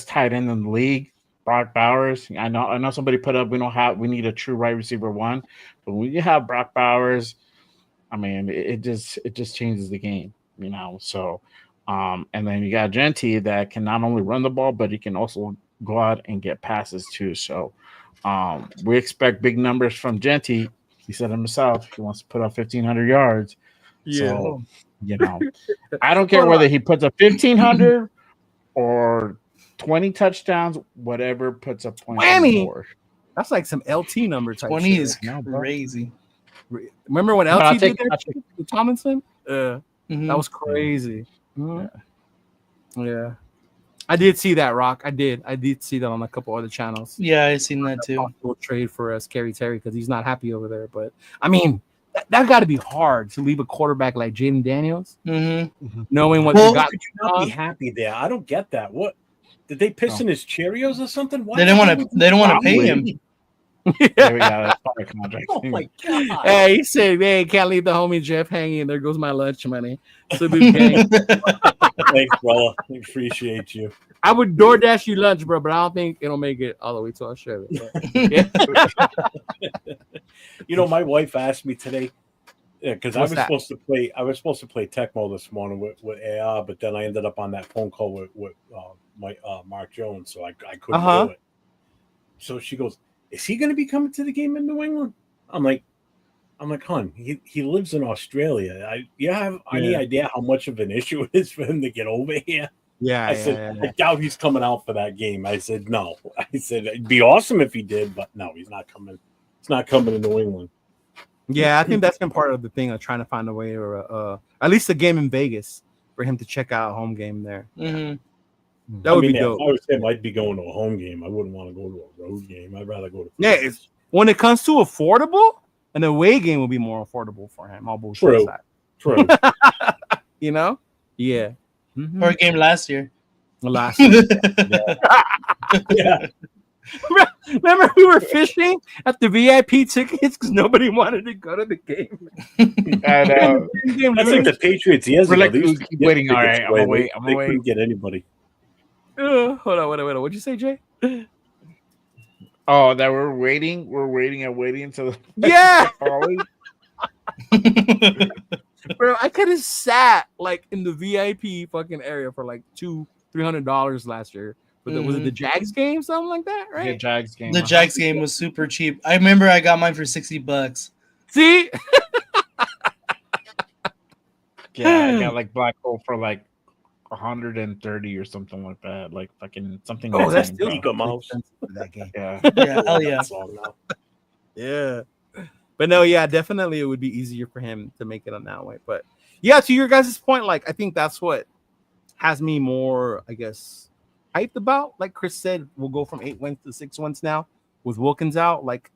tight end in the league, Brock Bowers. I know somebody put up we need a true wide receiver one, but when you have Brock Bowers, I mean it just changes the game, you know. So and then you got Genty that can not only run the ball, but he can also go out and get passes too. So we expect big numbers from Genty. He said himself he wants to put up 1,500 yards. Yeah. So, you know, I don't care whether he puts up 1,500 or 20 touchdowns, whammy puts up points on the board. That's like some LT number type. 20 shit. is crazy. Remember when LT did that shit with Tomlinson? That Mhm. was crazy. Yeah. I did see that, Rock. I did see that on a couple other channels. Yeah, I seen that too. Possible trade for Scary Terry because he's not happy over there. But I mean, that got to be hard to leave a quarterback like Jaden Daniels, knowing what Well, you got. could you not be happy there? I don't get that. What did they piss in his Cheerios or something? Why They didn't want to pay him. Yeah, we got a fire contract. Oh my god! Hey, he said, "Hey, can't leave the homie Jeff hanging. There goes my lunch money." Salute, gang. Thanks, brother. I appreciate you. I would DoorDash you lunch, bro, but I don't think it'll make it all the way to Australia. Yeah. You know, my wife asked me today because I was that? supposed to play Tecmo this morning with AR, but then I ended up on that phone call with Mark Jones, so I couldn't do it. So she goes, "Is he going to be coming to the game in New England?" I'm like, hon, he lives in Australia. Have any idea how much of an issue it is for him to get over here? Yeah, I said, I doubt he's coming out for that game. I said, no. I said, it'd be awesome if he did, but no, he's not coming. He's not coming to New England. Yeah, I think that's been part of the thing of trying to find a way, or at least a game in Vegas for him to check out a home game there. That would be If dope. I was him, I'd be going to a home game. I wouldn't want to go to a road game. I'd rather go to. Yeah, when it comes to affordable, an away game will be more affordable for him. All bullshit True. aside. True. You know? Yeah. Mhm. Or a game last year. Last year. Yeah. Remember we were fishing at the VIP tickets because nobody wanted to go to the game. I know. That's like the Patriots years We're ago. like, They used to keep get waiting. All tickets right, I'm away. gonna wait. I'm They gonna wait. couldn't get anybody. Hold on, wait. What'd you say, Jay? Oh, that we're waiting. We're waiting and waiting until Yeah, always. bro. I could have sat like in the VIP fucking area for like $200-$300 last year. But was it the Jags game, something like that, right? The Jags game. The Jags game was super cheap. I remember I got mine for $60. See, Yeah, I got like Black Hole for like 130 or something like that. Like fucking something. oh, that's insane, still bro. Eagle Mouse. for that game. Yeah. Yeah, hell yeah. That's all now. Yeah. But no, yeah, definitely it would be easier for him to make it on that way. But yeah, to your guys' point, like I think that's what has me more, I guess, hyped about. Like Chris said, we'll go from 8 wins to 6 wins now with Wilkins out. Like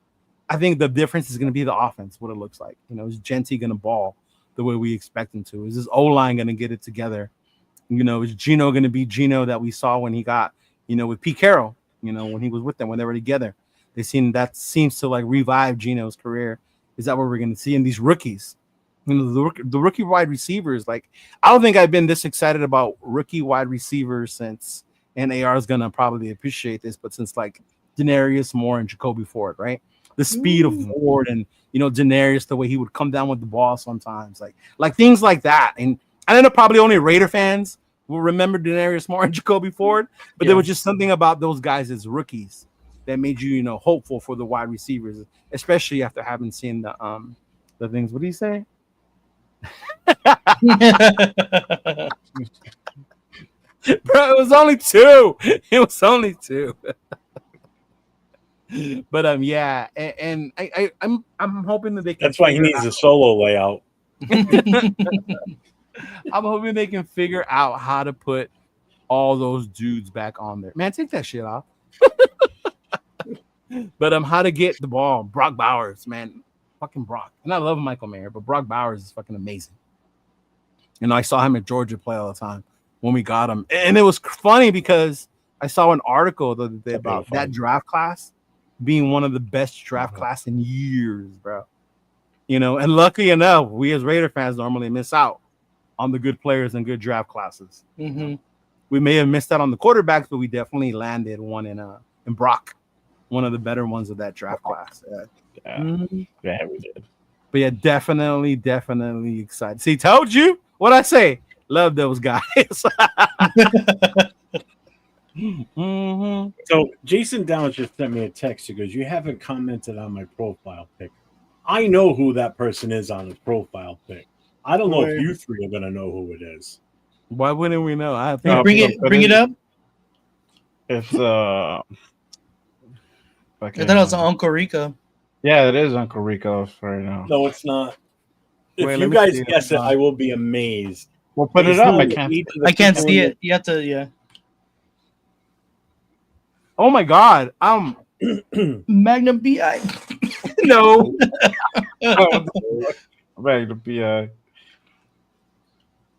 I think the difference is going to be the offense, what it looks like. You know, is Genty going to ball the way we expect him to? Is this O-line going to get it together? You know, is Gino going to be Gino that we saw when he got, you know, with Pete Carroll, you know, when he was with them, when they were together? They seem that seems to like revive Gino's career. Is that what we're going to see in these rookies? You know, the rookie wide receivers. Like, I don't think I've been this excited about rookie wide receivers since, and AR is going to probably appreciate this, but since like Denarius Moore and Jacoby Ford, right? The speed of Ford and, you know, Denarius, the way he would come down with the ball sometimes, like things like that. And I know probably only Raider fans will remember Denarius Moore and Jacoby Ford, but there was just something about those guys as rookies that made you, you know, hopeful for the wide receivers, especially after having seen the things. What do you say? Bro, it was only 2. It was only 2. But yeah, and I'm hoping that they can. That's why he needs a solo layout. I'm hoping they can figure out how to put all those dudes back on there. Man, take that shit off. But how to get the ball. Brock Bowers, man. Fucking Brock. And I love Michael Mayer, but Brock Bowers is fucking amazing. You know, I saw him at Georgia play all the time when we got him. And it was funny because I saw an article the other day about that draft class being one of the best draft class in years, bro. You know, and lucky enough, we as Raider fans normally miss out on the good players and good draft classes. Mm-hmm. We may have missed out on the quarterbacks, but we definitely landed one in Brock, one of the better ones of that draft class. Yeah, we did. But yeah, definitely excited. See, told you what I say. Love those guys. Mm-hmm. So Jason Downs just sent me a text. He goes, "You haven't commented on my profile pic." I know who that person is on his profile pic. I don't know if you three are gonna know who it is. Why wouldn't we know? I think bring it up. It's I thought it was Uncle Rico. Yeah, it is Uncle Rico right now. No, it's not. If Wait, you guys guess it, I will be amazed. We'll put it up. I can't see it. You have to, yeah. Oh my God, Magnum BI. No. Magnum BI.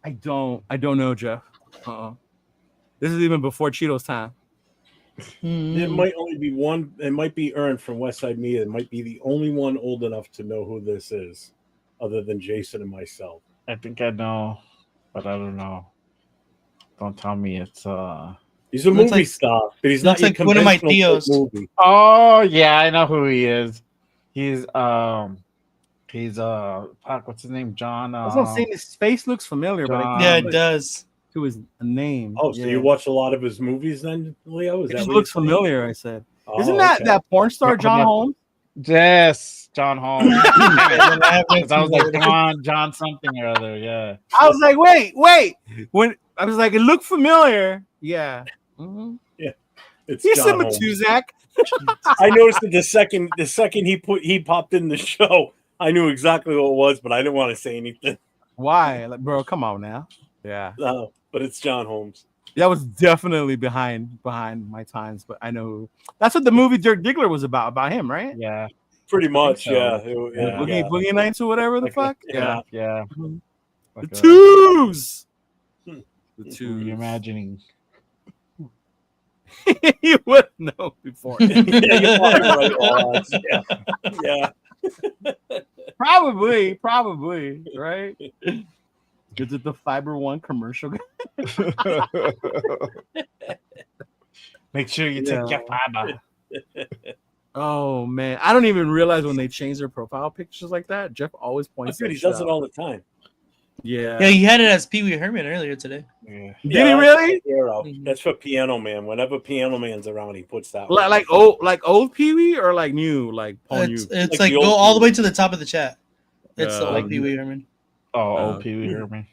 I don't know, Jeff. This is even before Cheeto's time. It might only be one. It might be Ern from Westside Media. It might be the only one old enough to know who this is, other than Jason and myself. I think I know, but I don't know. Don't tell me it's He's a movie star, but he's not like one of my tios. Movie. Oh yeah, I know who he is. He's fuck, what's his name? John. I was gonna say his face looks familiar, but yeah, it does. To his name. Oh, so you watch a lot of his movies then, Leo? Is it that just what looks familiar? I said. Oh, Isn't that porn star John Holmes? Yes, John Holmes. I was like John something or other. Yeah. I was like, wait. When I was like, it looked familiar. Yeah. Mm-hmm. Yeah. It's He's John Simon Holmes. Tuzak. I noticed that the second he popped in the show, I knew exactly what it was, but I didn't want to say anything. Why? Like, bro, come on now. Yeah. But it's John Holmes. That was definitely behind my times, but I know that's what the movie Dirk Diggler was about him, right? Yeah. Pretty much, so. yeah. Boogie Nights or whatever the fuck. Yeah. Yeah. The Like a- twos. The You're twos. imagining. You would know before. Yeah. Probably, right? Is it the Fiber One commercial? Make sure you take your fiber. Oh man, I don't even realize when they change their profile pictures like that. Jeff always points. He does it all the time. Yeah. Yeah, he had it as Pee Wee Herman earlier today. Yeah. Did he really? That's for Piano Man. Whenever Piano Man's around, he puts that. Like old Pee Wee or like new, like It's Like like the go old all the Pee-wee. way to the top of the chat. It's the like old Pee Wee Herman. Oh, old Pee Wee Herman.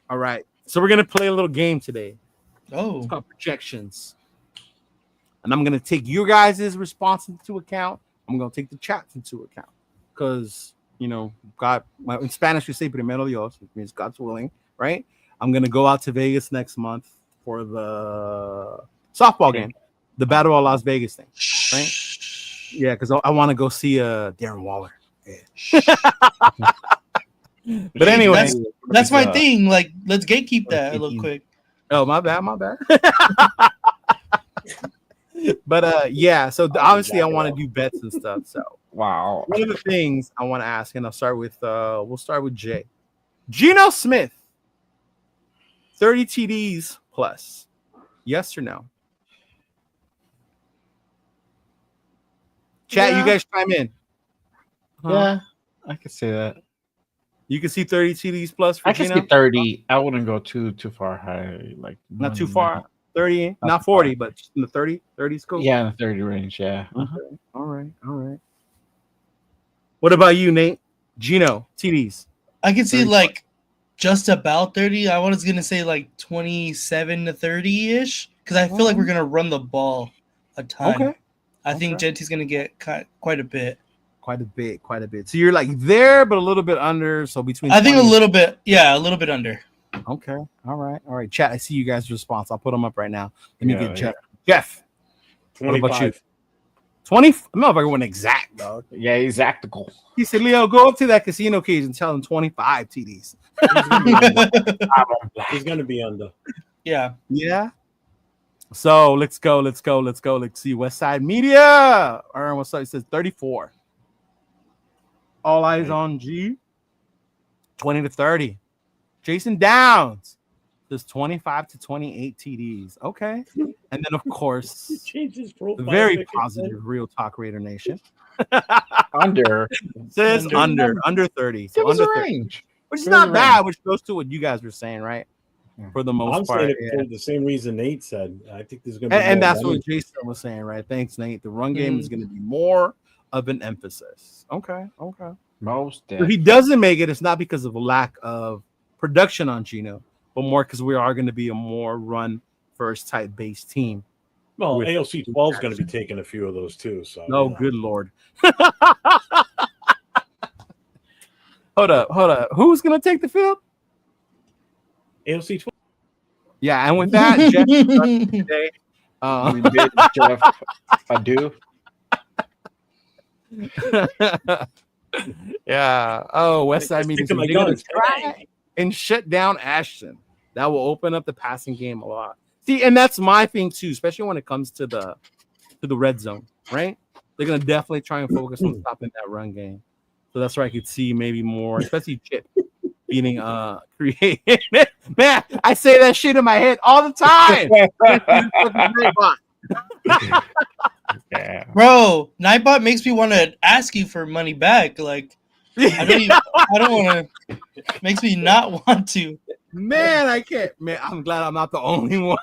All right, so we're gonna play a little game today. Oh, It's called projections, and I'm gonna take your guys' response into account. I'm gonna take the chats into account because God. In Spanish we say "primero Dios," which means God's willing, right? I'm gonna go out to Vegas next month for the softball game, the Battle of Las Vegas thing, right? Yeah, because I want to go see Darren Waller. Yeah. But anyway, that's my thing. Like, let's gatekeep that a little quick. Oh, my bad. But yeah, so obviously I want to do bets and stuff. So Wow. one of the things I want to ask, and I'll start with we'll start with Jay. Geno Smith, 30 TDs plus. Yes or no? Chat, you guys chime in. Yeah, I could say that. You can see 30 TDs plus for I could Geno? see 30. I wouldn't go too far high. Like Not too far. 30, not 40, but just in the 30. 30 is cool. Yeah, in the 30 range. Yeah. Okay. All right. What about you, Nate? Geno, TDs. I can see 30. like just about 30. I was gonna say like 27 to 30 ish because I feel like we're gonna run the ball a ton. Okay. I think Genty's gonna get quite a bit. Quite a bit. So you're like there, but a little bit under. So between. I think 20 a little bit. Yeah, a little bit under. Okay. All right. Chat. I see you guys' response. I'll put them up right now. Let me get Jeff. Yeah. Jeff. What about you? 20. Motherfucker went exact, dog. Yeah, he's actical. He said, Leo, go up to that casino cage and tell him 25 TDs. He's gonna be under. Yeah. Yeah. So let's go. Let's see. West Side Media. Aaron, what's up? He says 34. All eyes on G. 20 to 30. Jason Downs says 25 to 28 TDs. Okay. And then, of course, the very positive Real Talk Raider Nation. Under. Says under 30. So Give us under a 30. range. Which is not bad, which goes to what you guys were saying, right? For the most I'm part. saying Yeah. it for the same reason Nate said. I think there's going to be And more that's money. what Jason was saying, right? Thanks, Nate. The run game is going to be more of an emphasis. Okay. Most. If he doesn't make it, it's not because of a lack of production on Geno, but more because we are going to be a more run first type based team. Well, with- ALC 12 is going to be taking a few of those too. So Oh, good Lord. Hold up. Who's going to take the field? ALC 12. Yeah, and with that, Jeff, today, We did, Jeff. I do. Yeah. Oh, West Side Media. Stick to my They're gonna guns. try and shut down Ashton. That will open up the passing game a lot. See, and that's my thing too, especially when it comes to the red zone, right? They're gonna definitely try and focus on stopping that run game. So that's where I could see maybe more, especially Chip being created. Man, I say that shit in my head all the time. Yeah. Bro, Nightbot makes me want to ask you for money back. Like, I don't want to. Makes me not want to. Man, I can't. Man, I'm glad I'm not the only one.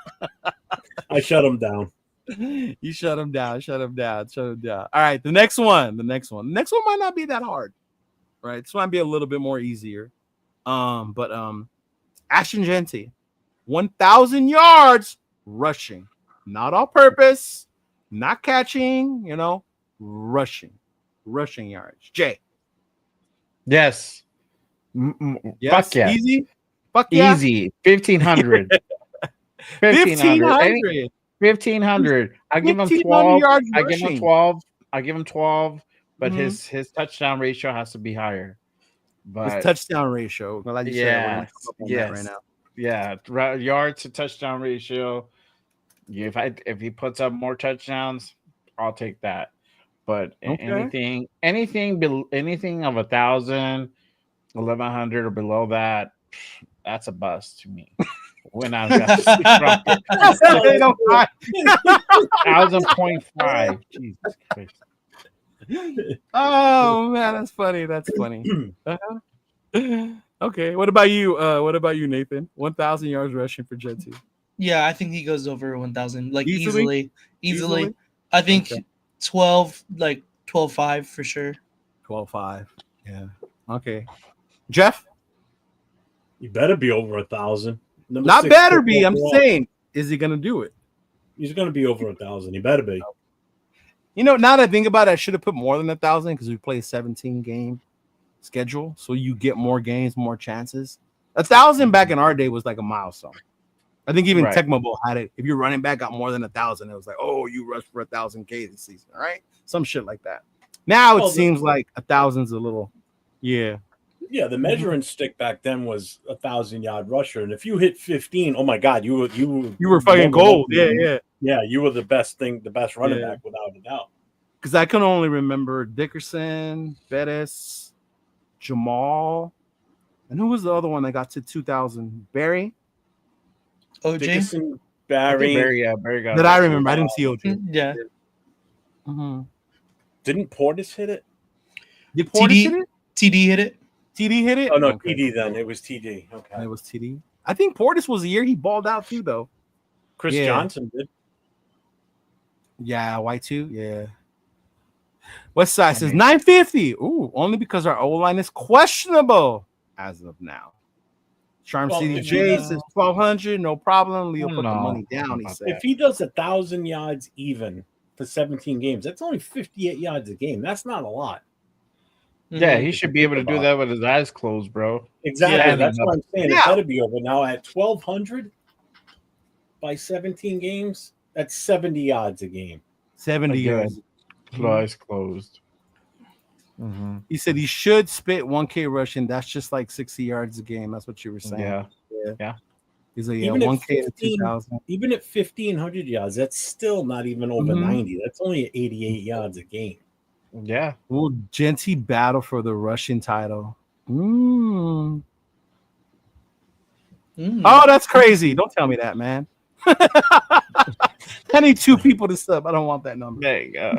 I shut him down. You shut him down. All right, the next one might not be that hard. Right, this might be a little bit more easier. But Ashton Genty, 1,000 yards rushing, not all purpose, not catching. Rushing yards. Jay, Yes. yes, Fuck yeah. easy. Fuck yeah. Easy. 1,500. 1,500. 1,500. I give him 12. yards I give him rushing. 12. I give him 12. But Mhm. his touchdown ratio has to be higher. His But touchdown ratio. I'm glad you said that. We're gonna yes, come up on that right now. yards to touchdown ratio. If he puts up more touchdowns, I'll take that. But Okay. anything of 1,000, 1,100 or below that, that's a bust to me. When I've got to see from it. 1,000.5. Jesus Christ. Oh man, that's funny. That's funny. Uh-huh. Okay. What about you? What about you, Nathan? 1,000 yards rushing for Jetty. Yeah, I think he goes over 1,000, like Easily? easily. I think Okay. 12, like 12.5 for sure. 12.5. Yeah. Okay. Jeff? You better be over 1,000. Not better be. I'm saying, is he gonna do it? He's going to be over 1,000. He better be. You know, now that I think about it, I should have put more than 1,000 because we play a 17 game schedule, so you get more games, more chances. 1,000 back in our day was like a milestone. I think even Right. Tecmo Bowl had it. If your running back got more than 1,000, it was like, oh, you rushed for 1,000K this season, all right? Some shit like that. Now it seems like 1,000's a little, yeah. Yeah, the measuring stick back then was 1,000-yard rusher, and if you hit 15, oh my God, you were fucking gold. Yeah. Yeah, you were the best running back without a doubt. Because I can only remember Dickerson, Bettis, Jamal, and who was the other one that got to 2,000? Barry? OJ? Dickerson, Barry Barry. got That I remember. I didn't see OJ. Yeah. Mm-hmm. Didn't Portis hit it? Did Portis hit it? TD hit it. TD hit it? Oh, no, Okay. TD then. It was TD. Okay. It was TD. I think Portis was the year he balled out too, though. Chris Yeah. Johnson did. Yeah, Y2. Yeah. West Side says 950. Ooh, only because our O line is questionable as of now. Charm Well, City if J he- says 1,200. No problem. Leo put the No. money down. He said. If he does 1,000 yards even for 17 games, that's only 58 yards a game. That's not a lot. Yeah, he should be able to do that with his eyes closed, bro. Exactly. Yeah. That's what I'm saying. Yeah. It better be over. Now at 1,200 by 17 games, that's 70 yards a game. 70 Again. yards. With eyes closed. Mm-hmm. He said he should spit 1K rushing. That's just like 60 yards a game. That's what you were saying. Yeah. He's like, yeah, Even at 1K to 15 2,000. Even at 1,500 yards, that's still not even over Mhm. 90. That's only 88 yards a game. Yeah. Will Genty battle for the Russian title? Mm. Oh, that's crazy. Don't tell me that, man. I need 2 people to sub. I don't want that number. There you go.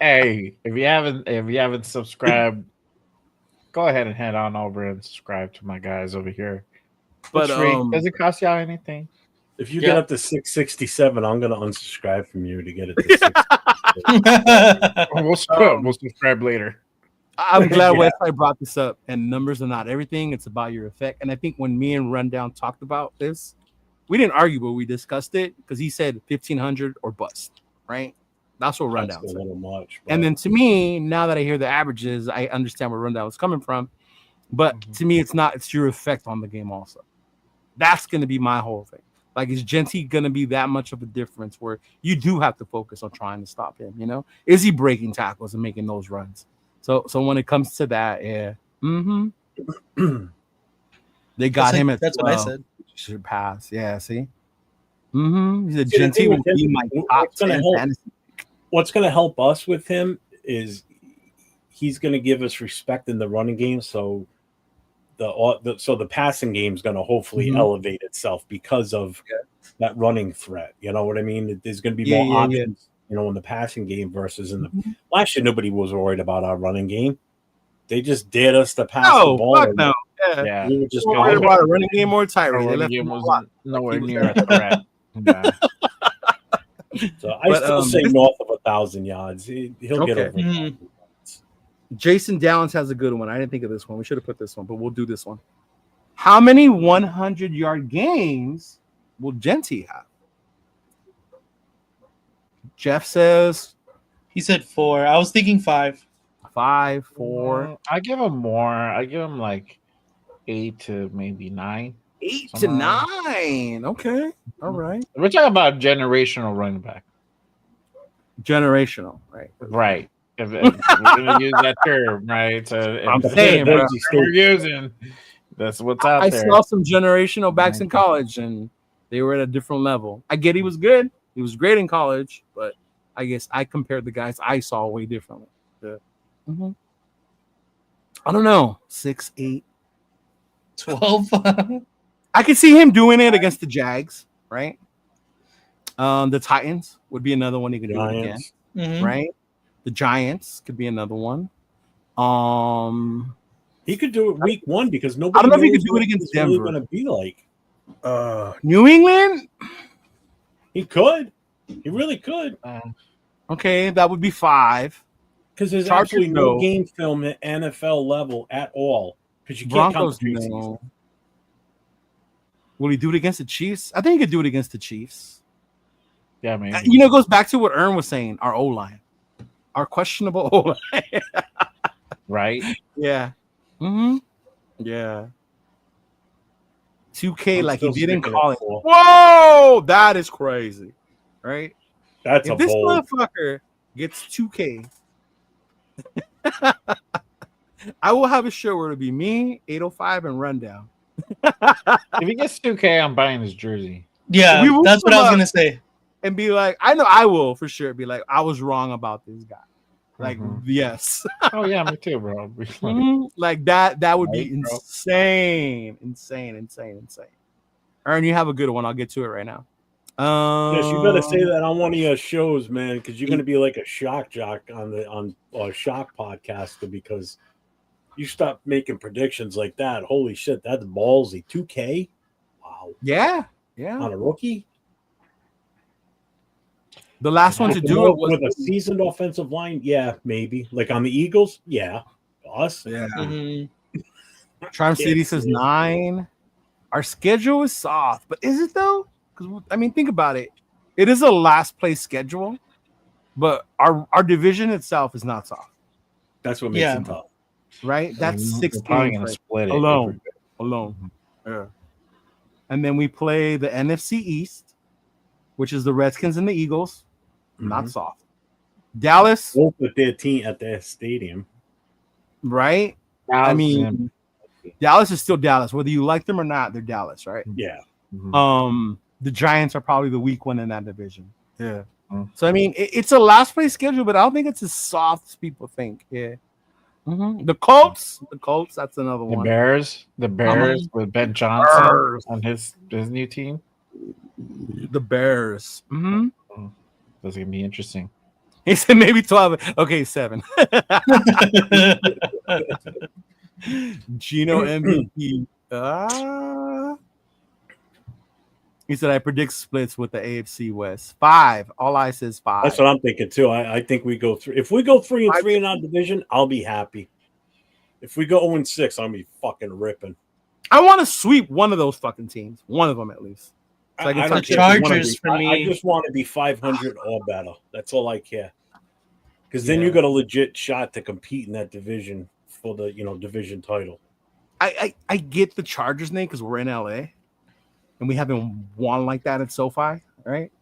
Hey, if you haven't subscribed, go ahead and head on over and subscribe to my guys over here. But It's free. Does it cost y'all anything? If you get up to 667, I'm going to unsubscribe from you to get it to 667. We'll subscribe later. I'm glad Yeah. Westside brought this up. And numbers are not everything. It's about your effect. And I think when me and Rundown talked about this, we didn't argue, but we discussed it because he said 1,500 or bust, right? That's what Rundown That's a said. little much. And then to me, now that I hear the averages, I understand where Rundown was coming from. But to me, it's not. It's your effect on the game also. That's going to be my whole thing. Like, is Genty going to be that much of a difference where you do have to focus on trying to stop him? You know, is he breaking tackles and making those runs? So when it comes to that, yeah, they got him at. That's what I said. Should pass. Yeah, see. He said See, the Genty thing will with him, be my top 10 fantasy. what's going to help us with him is he's going to give us respect in the running game. So the passing game is going to hopefully elevate itself because of that running threat. You know what I mean? There's going to be more options, you know, in the passing game versus in the last year. Nobody was worried about our running game. They just dared us to pass the ball. Fuck no. Yeah. We were just Don't worry going. about a running game or Tyree. They The left game him a was lot. nowhere near a threat. Yeah. So I still say north of 1,000 yards. He'll get over. 1,000 yards. Jason Downs has a good one. I didn't think of this one. We should have put this one, but we'll do this one. How many 100-yard games will Genty have? Jeff says He said 4. I was thinking 5. 5, 4. I give him more. I give him like 8 to maybe 9. 8 to Somewhere 9. Okay. All right. We're talking about generational running back. Generational, right? Right. If we're gonna use that term, right? So I'm if saying, bro. we're using, that's what's out I there. saw some generational backs in college, and they were at a different level. I get he was good. He was great in college, but I guess I compared the guys I saw way differently. Yeah. Mm-hmm. I don't know. 6'8". 12. I could see him doing it against the Jags, right? The Titans would be another one he could do it again, Mhm. right? The Giants could be another one. He could do it week 1 because I nobody don't know if he knows could do what it against it's really Denver. going to be like. New England. He could. He really could. Okay, that would be 5. Because there's Chargers, absolutely no no. game film at NFL level at all. Because you can't Broncos, count the preseason. no. Will he do it against the Chiefs? I think he could do it against the Chiefs. Yeah, man. You know, it goes back to what Ern was saying. Our O-line, our questionable O-line. Right. Yeah. Mm-hmm. Yeah. 2K I'm like he still did in sticking at college. 4. Whoa, that is crazy, right? That's If a this bold. motherfucker gets 2K, I will have a show where it'll be me, 805, and Rundown. If he gets 2K, I'm buying his jersey. Yeah, We will that's what I was come gonna up say. And be like, I know I will for sure be like, I was wrong about this guy. Like, Mhm. yes. Oh yeah, me too, bro. Mhm. Like that would be Right, bro. insane. Ern, you have a good one. I'll get to it right now. Yes, you better say that on one of your shows, man, because you're going to be like a shock jock on a shock podcaster because you stop making predictions like that. Holy shit, that's ballsy. 2K? Wow. Yeah. On a rookie? The last one to do it was with a seasoned offensive line? Yeah, maybe. Like on the Eagles? Yeah. Us? Yeah. Mhm. Charm City says 9. Our schedule is soft, but is it though? Because I mean, think about it. It is a last place schedule, but our division itself is not soft, That's what makes Yeah. it tough. right? That's We're 6 probably games gonna right split it alone. Yeah. And then we play the NFC East, which is the Redskins and the Eagles. Not Mhm. soft. Dallas, Both with their team at their stadium. right? I mean, Dallas is still Dallas, whether you like them or not. They're Dallas, right? Yeah. The Giants are probably the weak one in that division. Yeah. Mhm. So I mean, it's a last place schedule, but I don't think it's as soft as people think. Yeah. The Colts, that's another the one. Bears with Ben Johnson on his new team. The Bears. That's gonna be interesting. He said maybe 12. Okay, 7. Gino MVP. He said I predict splits with the AFC West. 5. All I says 5. That's what I'm thinking too. I think we go through. If we go 3-3 in our division, I'll be happy. If we go 0-6, I'll be fucking ripping. I want to sweep one of those fucking teams. One of them at least. So I can I touch don't it. care if we wanna Chargers be- for me. I just want to be 500 or better. That's all I care. Because then Yeah. you got a legit shot to compete in that division for the division title. I get the Chargers name because we're in LA and we haven't won like that at SoFi, right?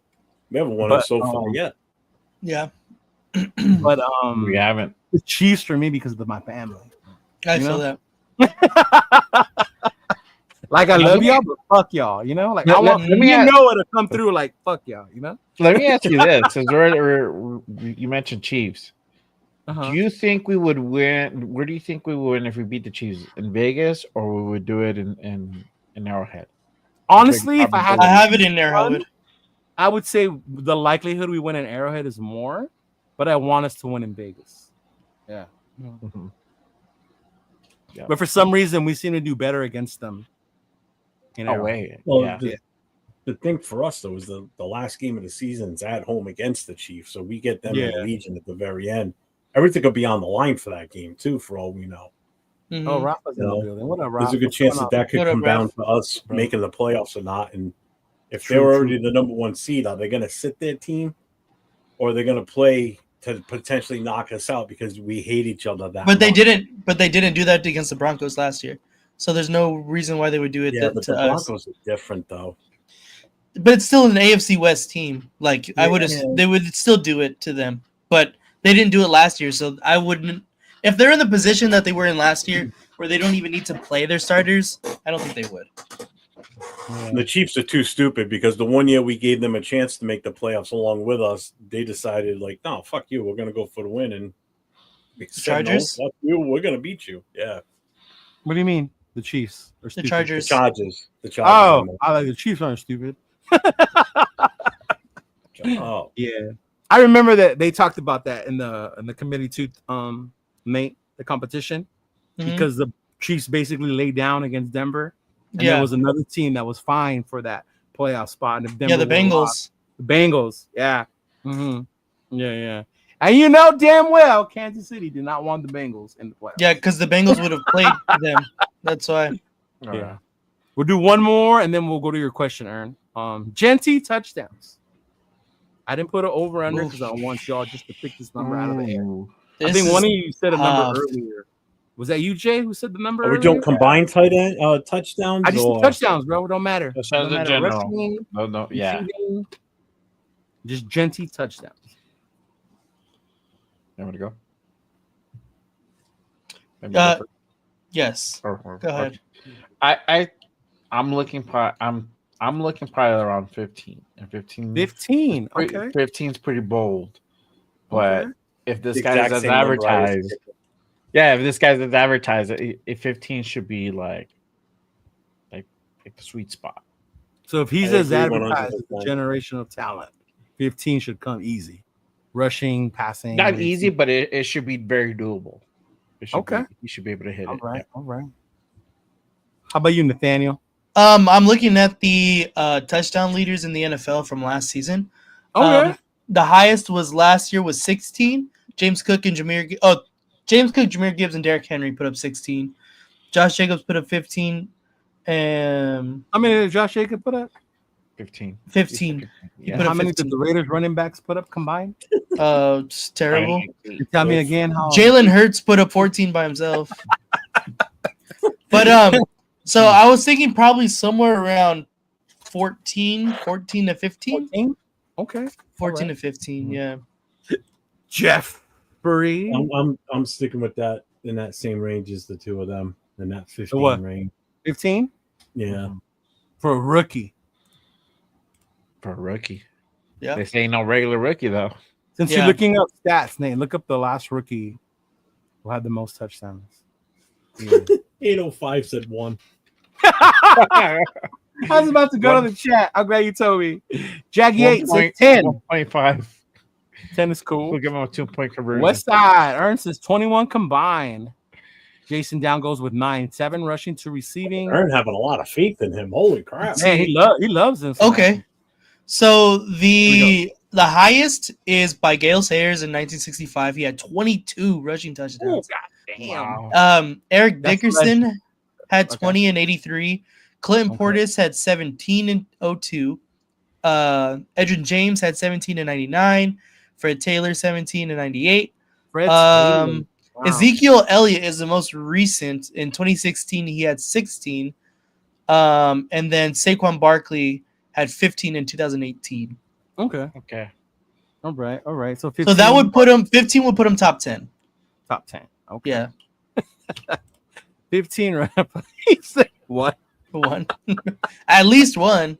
We haven't won But, it so far yet. Yeah, But We haven't. the Chiefs for me because of my family. I You feel know? that. Like I love y'all, but fuck y'all, you know? Like I want let me you ask- know it to come through like fuck y'all, you know? Let me ask you this: since you mentioned Chiefs, Uh-huh. do you think we would win? Where do you think we would win if we beat the Chiefs in Vegas, or we would do it in Arrowhead? Honestly, if I had I to have it in there, Howard. I would say the likelihood we win in Arrowhead is more, but I want us to win in Vegas. Yeah. Mhm. Yeah. But for some reason, we seem to do better against them. In Oh Arrowhead. wait, Well, yeah. the thing for us though is the last game of the season is at home against the Chiefs, so we get them in the Yeah. Legion at the very end. Everything could be on the line for that game too, for all we know. Mhm. Oh, Rafa's in No. the building. What up, There's Rafa? a good chance that could What up, come down Raph? to us making the playoffs or not. And if True, they're true. already the number 1 seed, are they going to sit their team, or are they going to play to potentially knock us out because we hate each other that But they much? didn't. But they didn't do that against the Broncos last year. So there's no reason why they would do it Yeah, but to the us. Broncos are different, though. But it's still an AFC West team. Like I would, they would still do it to them. But they didn't do it last year, so I wouldn't. If they're in the position that they were in last year, where they don't even need to play their starters, I don't think they would. Yeah. The Chiefs are too stupid because the one year we gave them a chance to make the playoffs along with us, they decided like, no, fuck you, we're gonna go for the win, and we said, Chargers? no, fuck you, we're gonna beat you. Yeah, What do you mean? The Chiefs or The stupid? Chargers. the Chargers. Oh, I like the Chiefs aren't stupid. Oh, Yeah, I remember that they talked about that in the committee to make the competition Mhm. because the Chiefs basically laid down against Denver, and Yeah. there was another team that was fine for that playoff spot. And if Denver Yeah, the would've lost- Bengals. the Bengals, yeah, yeah, and you know damn well Kansas City did not want the Bengals in the playoffs. Yeah, because the Bengals would have played them. That's why. Yeah. We'll do one more and then we'll go to your question, Aaron. Genty touchdowns. I didn't put it over under because I want y'all just to pick this number out of the air. I think one of you said a number tough. earlier. Was that you, Jay, who said the number? are we earlier? doing combined tight end touchdowns? I just or- said touchdowns, bro. It don't matter. Touchdowns Don't in matter. general. Rushing, No, yeah. receiving, just Genty touchdowns. You want to go? Maybe Uh, go first? Yes. Or- Go ahead. I'm looking probably around 15. And 15 15. Okay. 15 is pretty bold. But Okay. if this The guy exact is same number I was advertised, if this guy's as advertised, 15 should be like the sweet spot. So if he's I as agree advertised as a 100%. generational talent, 15 should come easy. Rushing, passing. Not receiving. easy, but it should be very doable. It should Okay. you should be able to hit All it. right. All right. How about you, Nathaniel? I'm looking at the touchdown leaders in the NFL from last season. Okay. The highest was last year was 16. James Cook, Jameer Gibbs, and Derrick Henry put up 16. Josh Jacobs put up 15. And How many did Josh Jacobs put up? 15. 15. Yeah. put How up many 15. did the Raiders running backs put up combined? It's terrible. Tell me again how. Jalen Hurts put up 14 by himself. But so I was thinking probably somewhere around 14 to 15. 14? Okay. 14 All to 15, yeah. Jeffrey. I'm sticking with that in that same range as the two of them in that 15 what? range. 15 Yeah, for a rookie. For a rookie. Yeah. This ain't no regular rookie though. Since Yeah. you're looking up stats, Nate, look up the last rookie who had the most touchdowns. 805 said one. I was about to go to the chat. I'm glad you told me. Jackie 8 says 10. 1.5. 10 is cool. We'll give him a 2-point conversion. West Side, Ernst is 21 combined. Jason Down goes with 9, 7 rushing to receiving. Aaron having a lot of faith in him. Holy crap! Man, he loves him. Okay. So the highest is by Gale Sayers in 1965. He had 22 rushing Oh, touchdowns. Wow. Eric That's Dickerson had Okay. 20 in 83. Clinton Okay. Portis had 17 in 02. Edwin James had 17 in 99. Fred Taylor 17 in 98. Fred Um, Wow. Ezekiel Elliott is the most recent. In 2016, he had 16. And then Saquon Barkley had 15 in 2018. Okay. Okay. All right. So 15, So that would put him 15 would put him top 10. top 10. Okay. Yeah. 15 right up. He said what? One. At least one.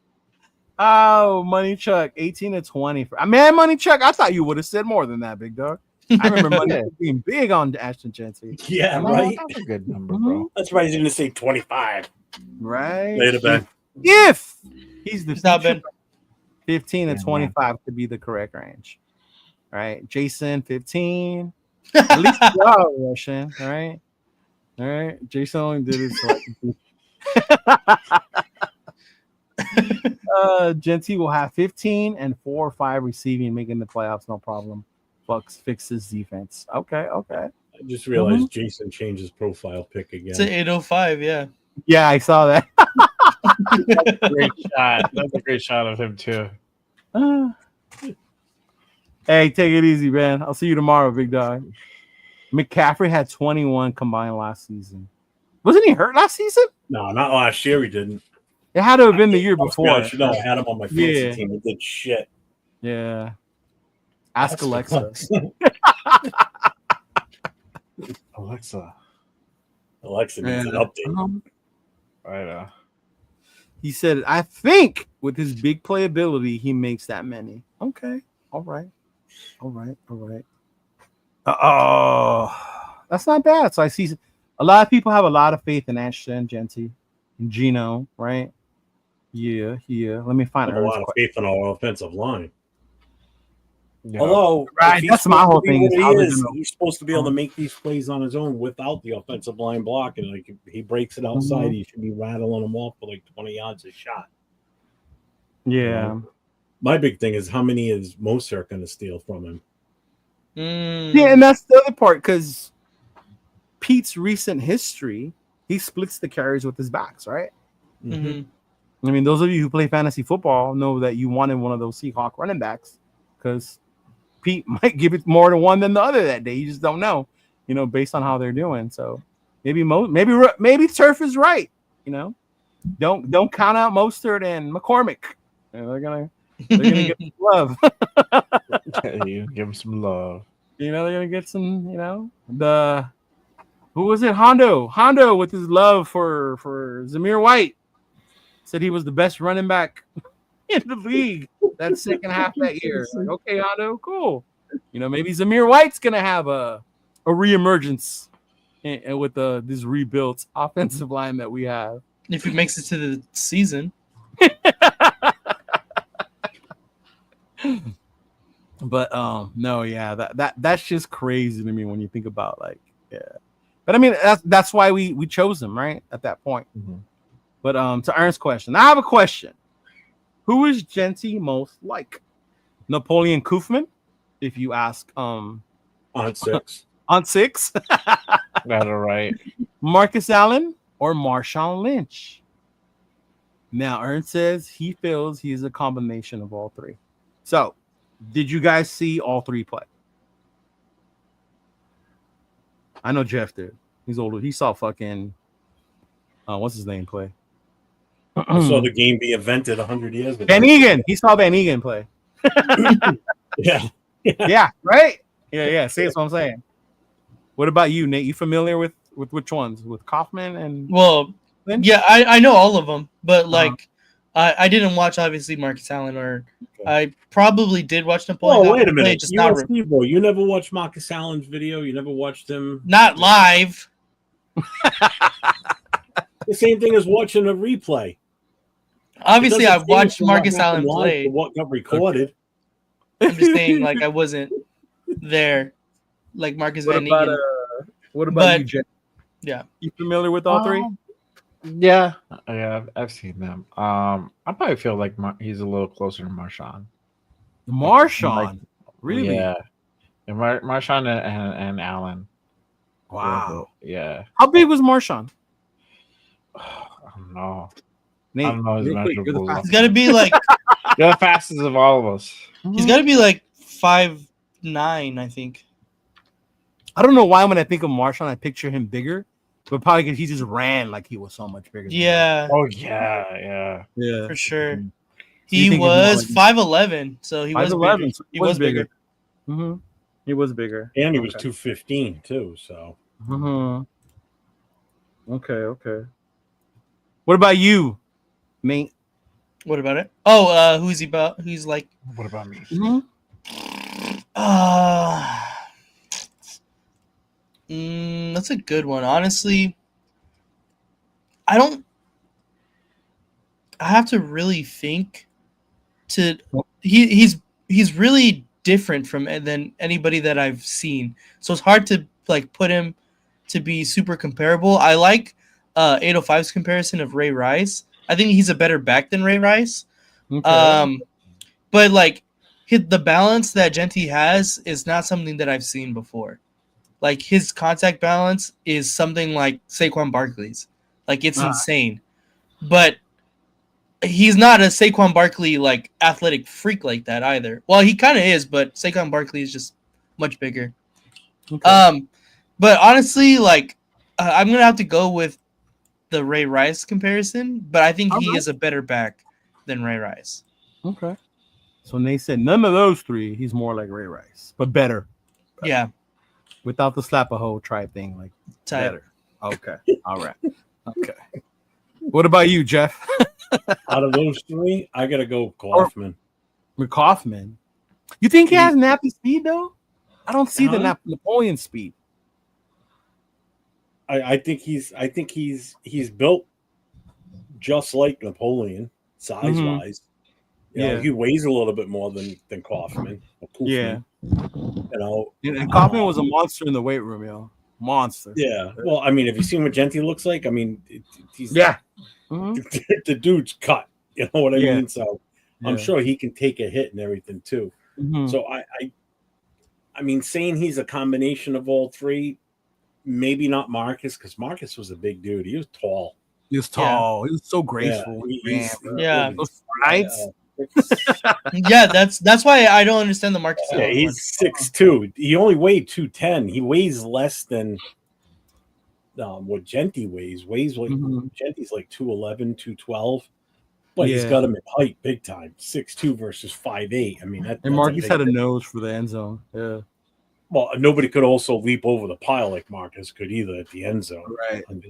Oh, Money Chuck, 18 to 20. Man, Money Chuck, I thought you would have said more than that, big dog. I remember Money Chuck being big on Ashton Genty. Yeah, Oh, right. That's a good number, bro. That's right. He's going to say 25. Right? Later, Ben. If he's the It's not future, been 15 to Yeah, 25 could be the correct range. All right. Jason, 15. At least you are Russian. All right. All right. Jason only did it so I can Genty will have 15 and 4 or 5 receiving, making the playoffs, no problem. Bucks fixes defense. Okay. I just realized Jason changed his profile pic again. it's an 805, yeah. Yeah, I saw that. Great shot. That's a great shot of him too. Hey, take it easy, man. I'll see you tomorrow, big dog. McCaffrey had 21 combined last season. Wasn't he hurt last season? No, not last year. He didn't. It had to have been the year before. I should know. I had him on my fantasy Yeah. team. He did shit. Yeah. Ask Alexa. Alexa. Alexa needs an update. Right. He said, I think with his big playability, he makes that many. Okay. All right. Oh, that's not bad. So I see a lot of people have a lot of faith in Ashton, Genty, and Gino, right? Yeah. Let me find a lot of faith in our offensive line. Yeah. Although, right, that's my whole thing. He's supposed to be able to make these plays on his own without the offensive line blocking. Like, if he breaks it outside, he should be rattling them off for like 20 yards a shot. Yeah. My big thing is how many is Mostert going to steal from him? Yeah, and that's the other part, because Pete's recent history, he splits the carries with his backs, right? Mm-hmm. I mean, those of you who play fantasy football know that you wanted one of those Seahawk running backs, because Pete might give it more to one than the other that day. You just don't know, based on how they're doing. So maybe Turf is right. Don't count out Mostert and McCormick. They're gonna get some love. You give him some love. They're gonna get some. Who was it? Hondo with his love for Zamir White said he was the best running back in the league that second half that year. Like, okay, Hondo, cool. Maybe Zamir White's gonna have a reemergence with this rebuilt offensive line that we have. If he makes it to the season. But no, yeah, that's just crazy to me when you think about But I mean, that's why we chose him, right, at that point. Mm-hmm. But to Ernst's question, I have a question. Who is Genty most like? Napoleon Koofman, if you ask on 6. On 6. That's all right. Marcus Allen or Marshawn Lynch? Now, Ernst says he feels he is a combination of all three. So, did you guys see all three play? I know Jeff did. He's older. He saw fucking what's his name play? I saw the game be invented 100 years ago. Van Egan. He saw Van Egan play. Yeah, right? Yeah. See, that's what I'm saying. What about you, Nate? You familiar with which ones? With Kaufman and Lynch? Yeah, I know all of them, but I didn't watch obviously Marcus Allen, or I probably did watch Napoleon. Oh, wait a minute! Just you never watched Marcus Allen's video? You never watched him? Not live. The same thing as watching a replay. Obviously, I've watched Marcus Allen play. What got recorded? I'm just saying, I wasn't there, like Marcus Van Egan. What about you, Jen? Yeah, you familiar with all three? Yeah, I've seen them. I probably feel like he's a little closer to Marshawn. Marshawn, really? Yeah, and Marshawn and Allen. Wow. Yeah. How big was Marshawn? I don't know. Nate, I don't know his measurables. He's got to be like you're the fastest of all of us. He's got to be like 5'9", I think. I don't know why when I think of Marshawn, I picture him bigger, but probably because he just ran like he was so much bigger. Yeah. Oh yeah. For sure. So he was 5'11", so he was 5'11", bigger. so he was bigger. Mm-hmm. He was bigger, and he was 215 too. So. Mm-hmm. Okay. What about you, mate? What about it? Oh, who's he about? Who's like? What about me? Mm-hmm. That's a good one. Honestly, I have to really think. He's really different than anybody that I've seen. So it's hard to put him to be super comparable. I like 805's comparison of Ray Rice. I think he's a better back than Ray Rice. Okay. But the balance that Genty has is not something that I've seen before. Like his contact balance is something like Saquon Barkley's. It's insane. But he's not a Saquon Barkley athletic freak like that either. Well, he kind of is, but Saquon Barkley is just much bigger. Okay. But honestly, I'm gonna have to go with the Ray Rice comparison, but I think he Okay. is a better back than Ray Rice. Okay. So they said none of those three. He's more like Ray Rice, but better. Yeah, Without the slap a hole try thing, like type. better. Okay. All right. Okay. What about you, Jeff? Out of those three, I gotta go Kaufman. McCaufman. You think he has nappy speed though? I don't see the Napoleon speed. I think he's built just like Napoleon, size wise. You know, he weighs a little bit more than Kaufman. Yeah. You know, And Kaufman was a monster in the weight room, yo. Monster. Yeah. Well, I mean, have you seen what Genty looks like? I mean, he's the dude's cut. You know what I mean? So I'm sure he can take a hit and everything too. So I mean, saying he's a combination of all three, maybe not Marcus, because Marcus was a big dude. He was tall. He was tall. He was so graceful. Yeah. Those strides. Yeah, that's why I don't understand the Marcus. Yeah, he's 6'2". He only weighed 210. He weighs less than what Genty weighs. Like Genty's like 211, 212. But he's got him in height big time. 6'2" versus 5'8". I mean, and Marcus had a nose for the end zone. Yeah. Well, nobody could also leap over the pile like Marcus could either at the end zone. Right. And,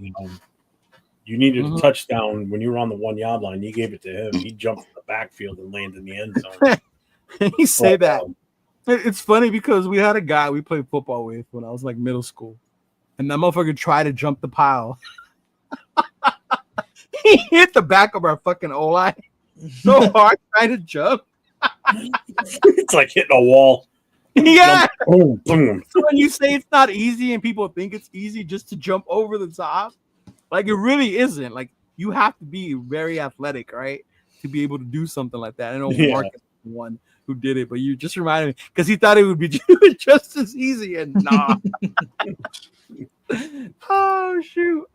you needed a touchdown when you were on the 1 yard line. You gave it to him. He jumped from the backfield and landed in the end zone. And he said that. It's funny because we had a guy we played football with when I was like middle school, and that motherfucker tried to jump the pile. He hit the back of our fucking O-line so hard trying to jump. It's like hitting a wall. Yeah. Boom, boom. So when you say it's not easy and people think it's easy just to jump over the top, like it really isn't. Like you have to be very athletic, right, to be able to do something like that. I know Marcus was the one who did it, but you just reminded me because he thought it would be just as easy, and nah. Oh shoot.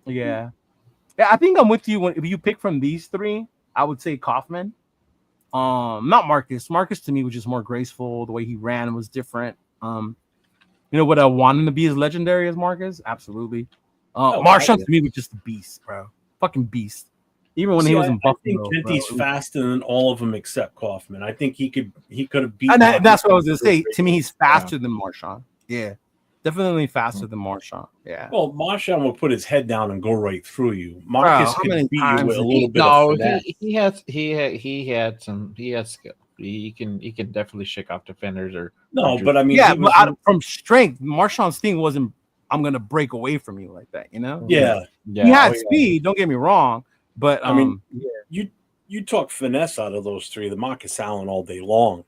Yeah. I think I'm with you. If you pick from these three, I would say Kaufman. Not Marcus. Marcus to me was just more graceful. The way he ran was different. You know, would I want him to be as legendary as Marcus? Absolutely. Marshawn to me was just a beast, bro. Fucking beast. Even when he was in Buffalo. I think Genty's faster than all of them except Kaufman. I think he could have beat. And that's what I was gonna say. To me, he's faster than Marshawn. Yeah. Definitely faster than Marshawn. Yeah. Well, Marshawn will put his head down and go right through you. Marcus could beat you with a little bit of finesse. He had skill. He can definitely shake off defenders but I mean, but from strength, Marshawn's thing wasn't I'm gonna break away from you like that, you know? Yeah. He had speed, don't get me wrong, but I mean you talk finesse out of those three, the Marcus Allen all day long.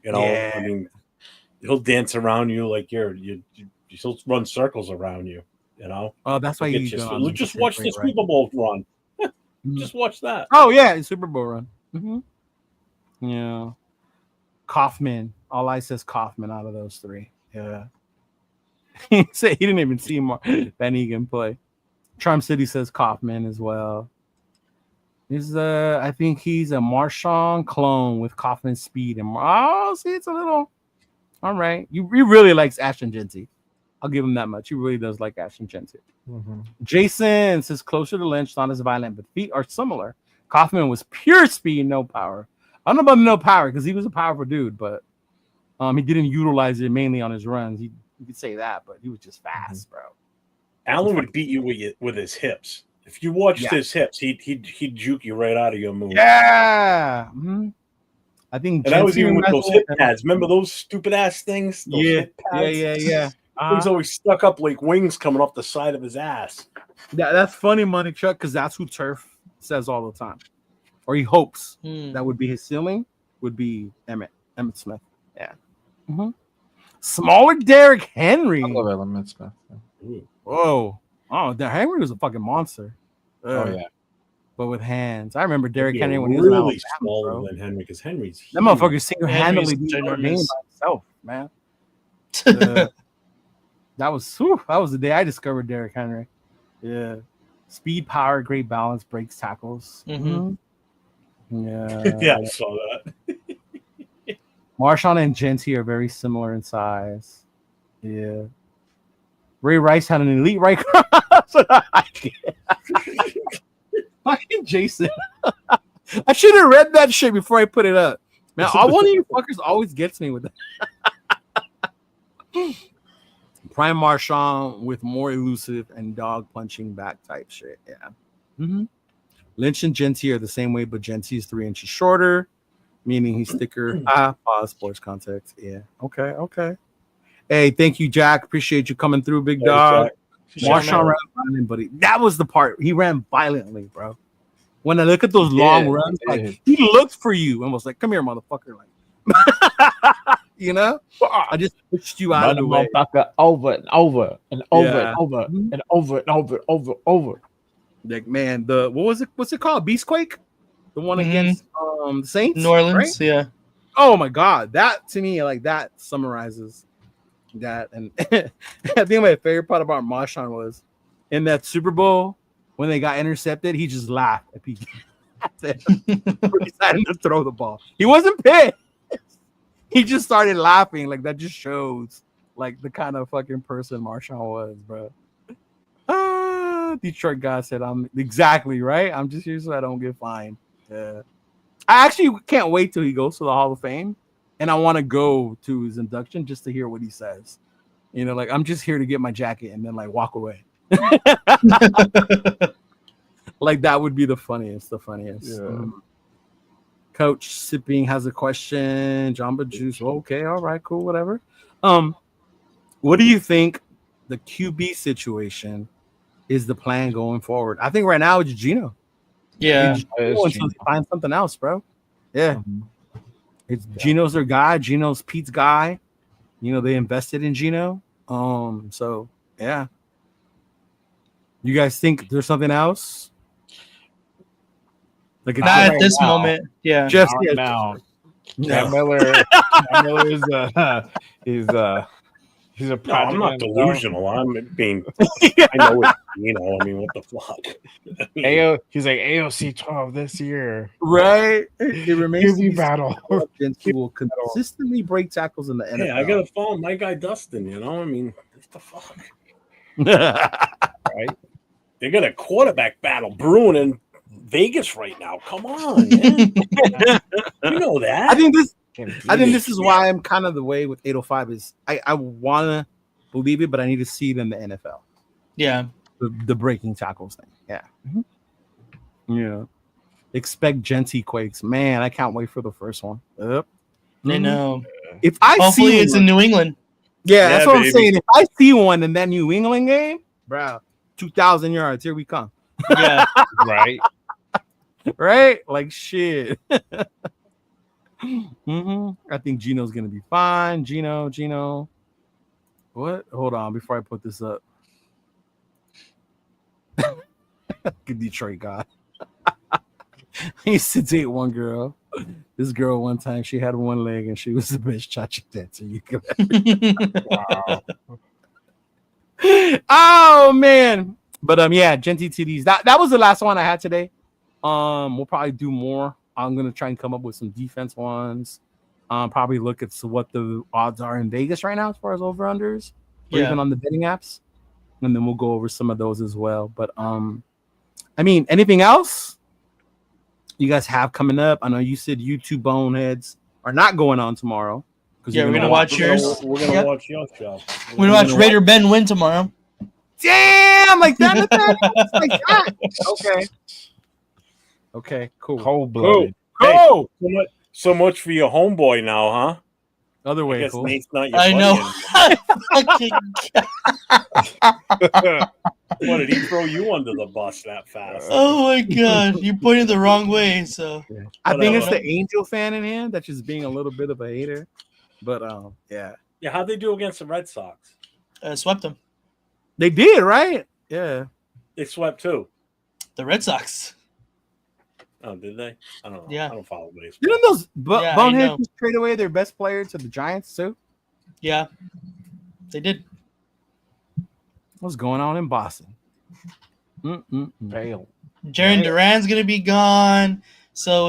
You know, I mean, he'll dance around you like he'll run circles around you, you know. Oh, that's why you just watch the Super Bowl run. Just watch that. Oh yeah, Super Bowl run. Yeah. Kaufman. All I says Kaufman out of those three. Yeah. He said he didn't even see Van Egan play. Charm City says Kaufman as well. I think he's a Marshawn clone with Kaufman's speed and see, it's a little all right. He really likes Ashton Genty. I'll give him that much. He really does like Ashton Genty. Jason says closer to Lynch, not as violent, but feet are similar. Kaufman was pure speed, no power. I don't know about no power because he was a powerful dude, but he didn't utilize it mainly on his runs. You could say that, but he was just fast, bro. Allen would beat you with his hips. If you watched his hips, he'd juke you right out of your move. Yeah. I think that was even with those hip pads. Remember those stupid ass things? Those hip pads? Yeah. He's always stuck up like wings coming off the side of his ass. That's funny, Money Chuck, because that's who Turf says all the time. Or he hopes that would be his ceiling, would be Emmett Smith. Yeah. Smaller Derrick Henry. I love Emmett Smith. Whoa. Oh, Derrick Henry was a fucking monster. Oh, yeah. But with hands. I rember Derrick Henry when he was really smaller than Henry because Henry's huge. That motherfucker single-handedly beat Notre Dame by himself, man. That was the day I discovered Derrick Henry. Yeah. Speed, power, great balance, breaks, tackles. Yeah. Yeah, I saw that. Marshawn and Genty are very similar in size. Yeah. Ray Rice had an elite right cross. So I get. Fucking Jason. I should have read that shit before I put it up. Man, one of you fuckers always gets me with that. Prime Marchand with more elusive and dog punching back type shit. Yeah. Mm-hmm. Lynch and Genty are the same way, but Genty is 3 inches shorter, meaning he's thicker. Pause, sports context. Yeah. Okay. Hey, thank you, Jack. Appreciate you coming through, big dog. Marchand ran violent, but that was the part. He ran violently, bro. When I look at those long runs, like he looked for you and was like, "Come here, motherfucker!" Like, you know, I just pushed you out of the way. Over and over and over and over and over and over. Like, man, what was it? What's it called? Beastquake, the one against the Saints, New Orleans. Right? Yeah. Oh my God, that to me, like that summarizes that. And I think my favorite part about Marchand was in that Super Bowl. When they got intercepted, he just laughed at PG. He decided to throw the ball. He wasn't pissed. He just started laughing. Like that just shows like the kind of fucking person Marchand was, bro. Detroit guy said, "I'm exactly right. I'm just here so I don't get fined." Yeah. I actually can't wait till he goes to the Hall of Fame, and I want to go to his induction just to hear what he says. You know, like I'm just here to get my jacket and then like walk away. Like that would be the funniest. Yeah. Coach Sipping has a question. Jamba Juice. Okay, all right, cool, whatever. What do you think the QB situation is the plan going forward? I think right now it's Geno. Yeah, until they find something else, bro. Yeah, it's Geno's their guy. Geno's Pete's guy. You know, they invested in Geno. So yeah. You guys think there's something else? Like not at this moment. Yeah. Just now. Cam Miller is he's a project. No, I'm not delusional. I'm being. I know it's I mean, what the fuck? He's like AOC 12 this year. Right. It remains QB battle. He will consistently break tackles in the NFL. Hey, I gotta follow my guy Dustin. I mean, what the fuck? Right? They got a quarterback battle brewing in Vegas right now. Come on, man. You know that. I think this is why I'm kind of the way with 805 is I want to believe it, but I need to see it in the NFL. Yeah. The breaking tackles thing. Yeah. Mm-hmm. Yeah. Expect Genty quakes. Man, I can't wait for the first one. Yep. I know. If I hopefully see it's in New England. Yeah, that's what I'm saying. If I see one in that New England game, bro, 2,000 yards. Here we come. Yeah. Right. Right? Like shit. I think Geno's gonna be fine. Geno. What? Hold on before I put this up. Good Detroit guy. I used to date one girl. This girl one time she had one leg and she was the best cha-cha dancer you could ever. Wow. Oh man. But yeah, Genty TDs. That was the last one I had today. We'll probably do more. I'm gonna try and come up with some defense ones. Probably look at what the odds are in Vegas right now as far as over-unders, or even on the betting apps. And then we'll go over some of those as well. But I mean, anything else you guys have coming up? I know you said you two boneheads are not going on tomorrow. Yeah, we're gonna watch yours. We're gonna watch your show. We're gonna watch Raider Ben win tomorrow. Damn, like that. Like that. Okay, cool. Cold-blooded. Cool. Hey, so much for your homeboy now, huh? Other way, I guess cool. Nate's not your I buddy know. What, did he throw you under the bus that fast? Oh my god, you pointed the wrong way. So I think it's the Angel fan in him that's just being a little bit of a hater. But yeah. Yeah, how'd they do against the Red Sox? Swept them. They did, right? Yeah. They swept too. The Red Sox. Oh, did they? I don't know. Yeah. I don't follow baseball. Didn't those boneheads just trade away their best player to the Giants too? Yeah, they did. What's going on in Boston? Fail. Jaron Duran's gonna be gone. So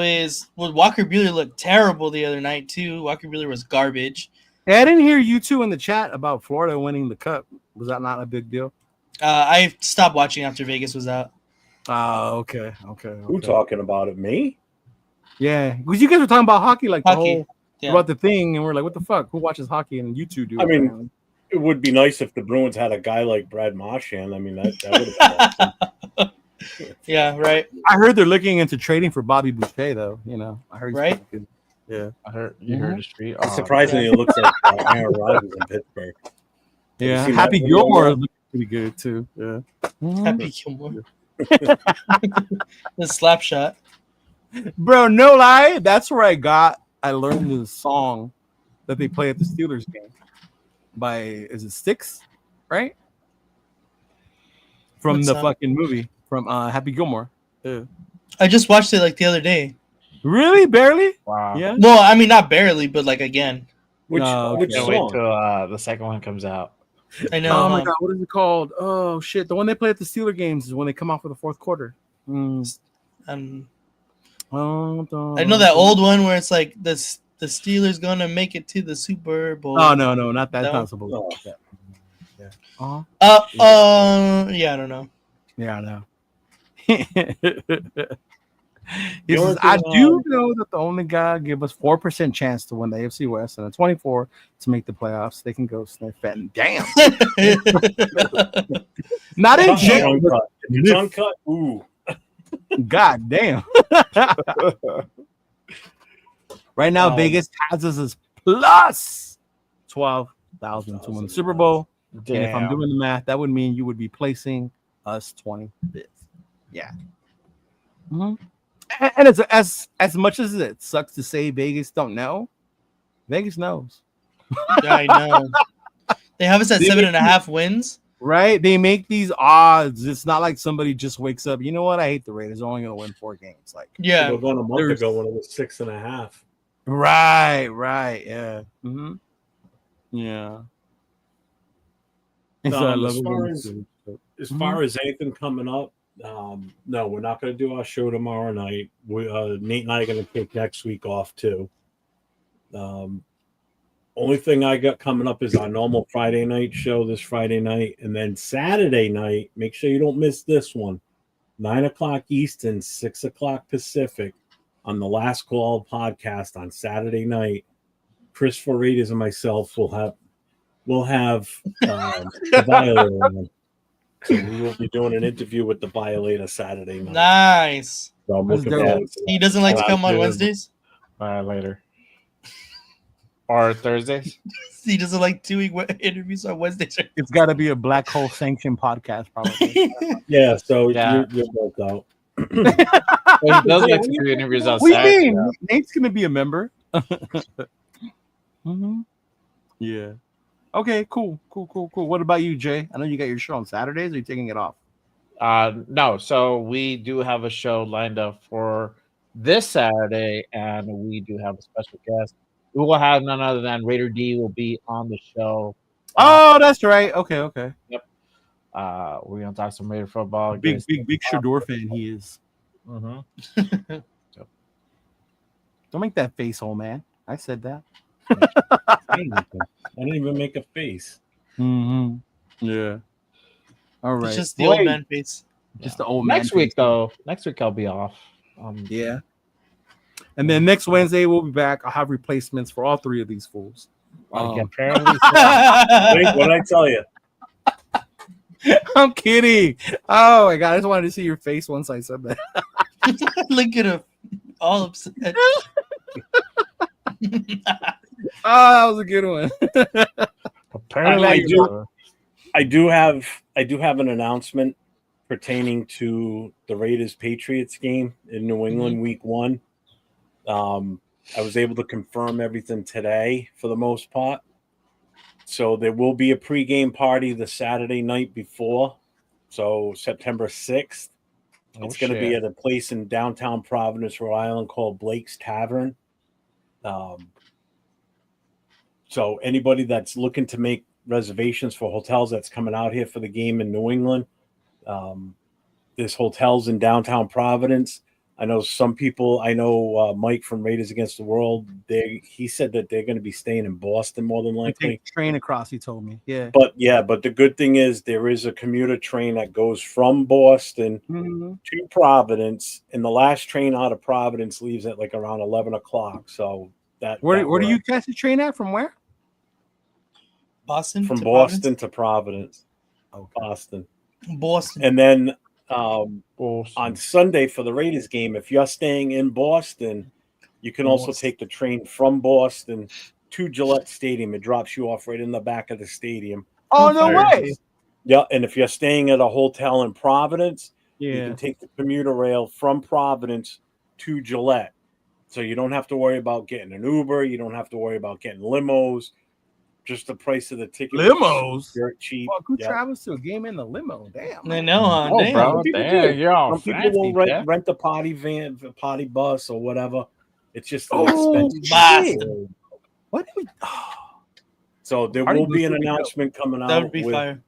Walker Buehler looked terrible the other night too. Walker Buehler was garbage. Hey, I didn't hear you two in the chat about Florida winning the cup. Was that not a big deal? I stopped watching after Vegas was out. Oh, okay. Who talking about it? Me? Yeah, because you guys were talking about hockey, like the Hockey, whole yeah. about the thing, and we're like, what the fuck? Who watches hockey? And you two do. I mean, apparently. it would be nice if the Bruins had a guy like Brad Marchand. I mean, that would have been awesome. Yeah, right. I heard they're looking into trading for Bobby Boucher, though. You know, I heard he's Right? pretty good. Yeah, I heard you heard the street. Surprisingly, it looks like Aaron Rodgers in Pittsburgh. yeah. seen Happy that video Gilmore yet? looks pretty good too. Yeah. Happy Gilmore. The slap shot. Bro, no lie, that's where I learned the song that they play at the Steelers game by is it Styx, right? From What the song? fucking movie from Happy Gilmore. Yeah. I just watched it like the other day. Really? Barely? Wow. Yeah. Well, I mean, not barely, but like again. Which Okay. Can't wait song? till the second one comes out. I know. Oh my god, what is it called? Oh shit, the one they play at the Steeler games is when they come out for the fourth quarter. Um, I I know that old one where it's like the Steelers gonna make it to the Super Bowl. Oh no, not that. No? Not supposed No. to. Yeah. Uh-huh. Yeah, I don't know. Yeah, I know. He only says, I thing, do know that the only guy give us 4% chance to win the AFC West and a 24 to make the playoffs. They can go sniff fat and damn. Not in It's jail. uncut. If it's uncut. Ooh. God damn. Right now, Um, Vegas has us as plus 12,000 to win the Super Bowl. And if I'm doing the math, that would mean you would be placing us 25th. Yeah. Mm-hmm. And it's as much as it sucks to say Vegas don't know, Vegas knows. Yeah, I know. They have us at 7.5 wins. Right? They make these odds. It's not like somebody just wakes up. You know what? I hate the Raiders. They're only going to win 4 games. Like, Yeah. It was on a month ago when it was 6.5. right. Yeah. Mm-hmm. Yeah. As Mm-hmm. far as anything coming up, no, we're not going to do our show tomorrow night. Nate and I are going to take next week off too. Only thing I got coming up is our normal Friday night show this Friday night, and then Saturday night. Make sure you don't miss this one. 9:00 Eastern, 6:00 Pacific, on the Last Call podcast on Saturday night. Chris Faritas and myself will have the Violator on. So we will be doing an interview with the Violator Saturday night. Nice. So I'm looking forward to He that. doesn't like to come on Dude. Wednesdays. Later. Or Thursdays. He doesn't like doing interviews on Wednesdays. It's got to be a black hole sanctioned podcast, probably. Yeah, so Yeah. You're both out. Well, he does like to do interviews What do you outside. mean? Nate's going to be a member. Mm-hmm. Yeah. Okay, cool. What about you, Jay? I know you got your show on Saturdays. Are you taking it off? No, so we do have a show lined up for this Saturday, and we do have a special guest. We will have none other than Raider D will be on the show. Oh, that's right. Okay. We're gonna talk some Raider football. Big Shador fan he is. Mm-hmm. Don't make that face, old man. I said that. I didn't even make a face. Mm-hmm. Yeah. All right. It's just the old man face. Just the old man. Next week, face. though. Next week I'll be off. Yeah. And then next Wednesday we'll be back. I'll have replacements for all 3 of these fools. Apparently, What did I tell you? I'm kidding. Oh my god! I just wanted to see your face once I said that. Look at him, all upset. Oh, that was a good one. apparently, I do have an announcement pertaining to the Raiders Patriots game in New England week 1. I was able to confirm everything today for the most part. So there will be a pregame party the Saturday night before. So September 6th. It's going to be at a place in downtown Providence, Rhode Island called Blake's Tavern. So anybody that's looking to make reservations for hotels that's coming out here for the game in New England, there's hotels in downtown Providence. I know some people. I know Mike from Raiders Against the World. He said that they're going to be staying in Boston more than likely. Take the train across. He told me. Yeah. But the good thing is there is a commuter train that goes from Boston to Providence, and the last train out of Providence leaves at like around 11 o'clock. So where do you catch the train at? From where? Boston. From to Boston to Providence. Boston. And then on Sunday for the Raiders game, if you're staying in Boston, you can also take the train from Boston to Gillette Stadium. It drops you off right in the back of the stadium. Oh, no way. Yeah, and if you're staying at a hotel in Providence, you Yeah. can take the commuter rail from Providence to Gillette. So you don't have to worry about getting an Uber. You don't have to worry about getting limos. Just the price of the ticket. Limos? Dirt cheap. Fuck, who travels to a game in the limo? Damn. I know, huh? Oh, Damn. bro, damn, you're all Some people fancy, will Jeff. rent a potty van, a potty bus, or whatever. It's just an Oh, expensive. Boston. What? Did we, So there Party will be bus an would be dope. announcement coming That out would be with, fire.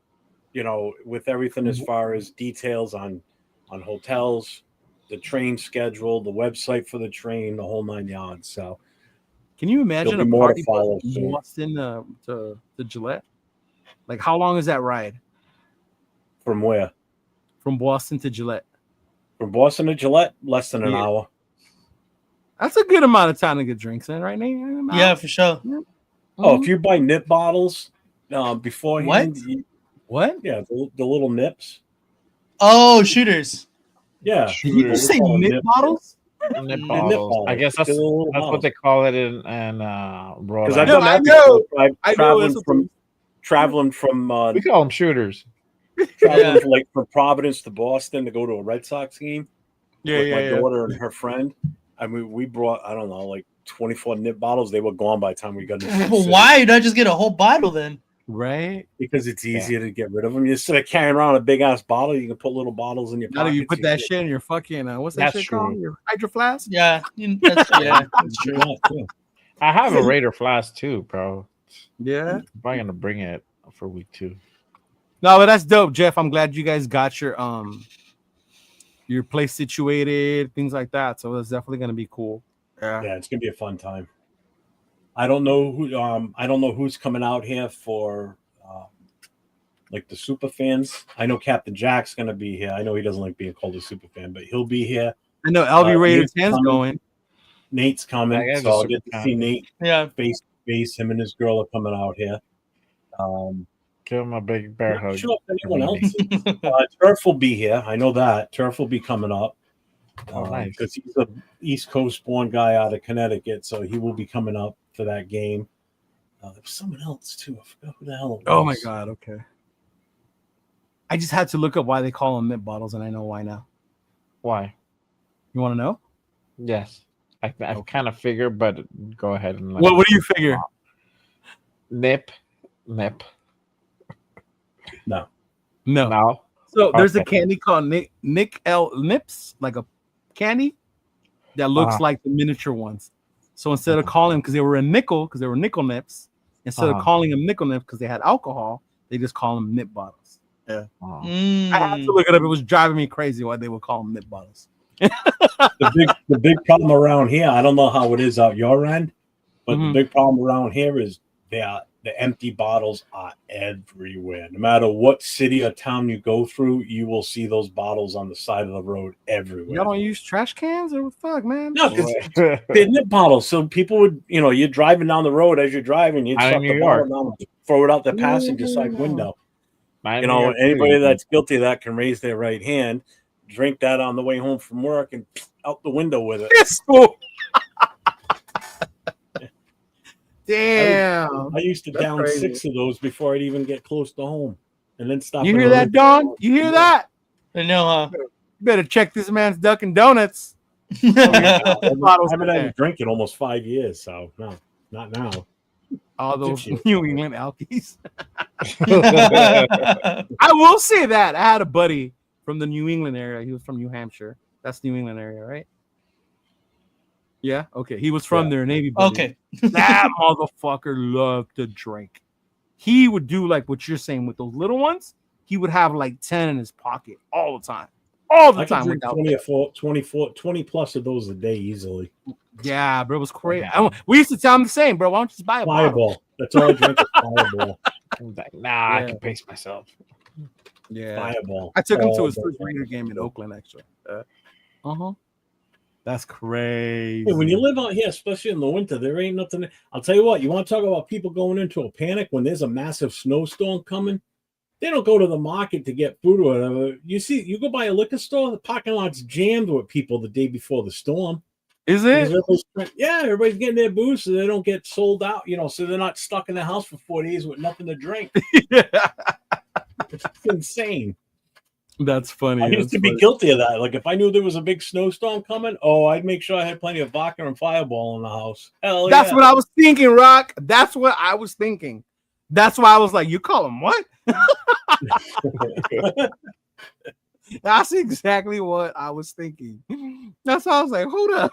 with everything as far as details on hotels, the train schedule, the website for the train, the whole 9 yards. So can you imagine There'll a be more to party follow bus from soon. Boston to Gillette? Like, how long is that ride from where? from Boston to Gillette? From Boston to Gillette, less than an Yeah. hour. That's a good amount of time to get drinks in, right, Nate? Yeah, for sure. Oh, if you buy nip bottles beforehand, What? What? yeah, the little nips. Oh, shooters. Yeah. Did you just say nip bottles? Nip Nip bottles. I guess that's Just a little what bottle. they call it in Rhode Because I've Island. done that I know. before. I know, Traveling that's from traveling from We call them shooters. traveling from, like from Providence to Boston to go to a Red Sox game Yeah, with my daughter and her friend. I mean, we brought, I don't know, like 24 nip bottles. They were gone by the time we got into the Well, city. why not just get a whole bottle then? Right? Because it's easier to get rid of them. Instead of carrying around a big ass bottle, you can put little bottles in your Now that pockets. you put that shit in your fucking, what's that That's shit called? true. Your hydro flask? Yeah, that's true. Yeah. I have a Raider flask too, bro. Yeah. I'm probably gonna bring it for week 2. No, but that's dope, Jeff. I'm glad you guys got your place situated, things like that. So that's definitely gonna be cool. Yeah. Yeah, it's gonna be a fun time. I don't know who's coming out here for like the super fans. I know Captain Jack's gonna be here. I know he doesn't like being called a super fan, but he'll be here. I know LV Raiders Nate's fans coming. going. Nate's coming, That guy's so a I'll super get to fan. see Nate Yeah. face to face. Him and his girl are coming out here. Give him a big bear Not hug. sure if anyone else is. Turf will be here. I know that. Turf will be coming up. Oh, nice. Because he's an East Coast born guy out of Connecticut, so he will be coming up for that game. There was someone else too. I forgot who the hell it was. Oh my god, okay. I just had to look up why they call them mint bottles, and I know why now. Why? You want to know? Yes. I kind of figured, but go ahead and let What me- do you figure? Nip. No. No. No. So there's a Okay. candy called Nick L Nips, like a candy that looks like the miniature ones. So instead of calling them because they were a nickel, because they were nickel nips, instead of calling them nickel nips because they had alcohol, they just call them nip bottles. Yeah. Oh. I had to look it up. It was driving me crazy why they would call them nip bottles. The big problem around here, I don't know how it is out your end, but the big problem around here is the empty bottles are everywhere. No matter what city or town you go through, you will see those bottles on the side of the road everywhere. Y'all don't use trash cans or what the fuck, man? No, because they're nip bottles. So people would, you're driving down the road as you're driving, you'd Out in suck New the York. bottle down, throw it out the passenger side window. Mine You know, here, too. anybody that's guilty of that can raise their right hand, drink that on the way home from work, and out the window with it. Damn. I used to That's down crazy. 6 of those before I'd even get close to home, and then stop. You at hear a that, liquor Don? store. You hear that? I know, huh? You better check this man's Dunkin' Donuts. I Bottles haven't in had there. a drink in almost 5 years, so no, not now. All those Shit. New England Alkies. I will say that I had a buddy from the New England area. He was from New Hampshire. That's New England area, right? Yeah. Okay. He was from there, Navy. Buddy. Okay. That motherfucker loved to drink. He would do like what you're saying with those little ones. He would have like 10 in his pocket all the time. all the I can time. drink Without 20 plus of those a day easily. yeah, bro, it was crazy. We used to tell him the same, bro. Why don't you just buy a bottle? Fireball. That's all I drink is Fireball. Like, nah, I can pace myself. Yeah, Fireball. I took him to his first Raider game in Oakland, actually. That's crazy. Hey, when you live out here, especially in the winter, there ain't nothing. I'll tell you what, you want to talk about people going into a panic when there's a massive snowstorm coming? They don't go to the market to get food or whatever. You go by a liquor store, the parking lot's jammed with people the day before the storm. Is it? Yeah, everybody's getting their booze so they don't get sold out, so they're not stuck in the house for 4 days with nothing to drink. It's insane. That's funny. I used to be guilty of that. Like if I knew there was a big snowstorm coming, I'd make sure I had plenty of vodka and Fireball in the house. That's what I was thinking, Rock. That's what I was thinking. That's why I was like, you call him what? That's exactly what I was thinking. That's why I was like, hold up.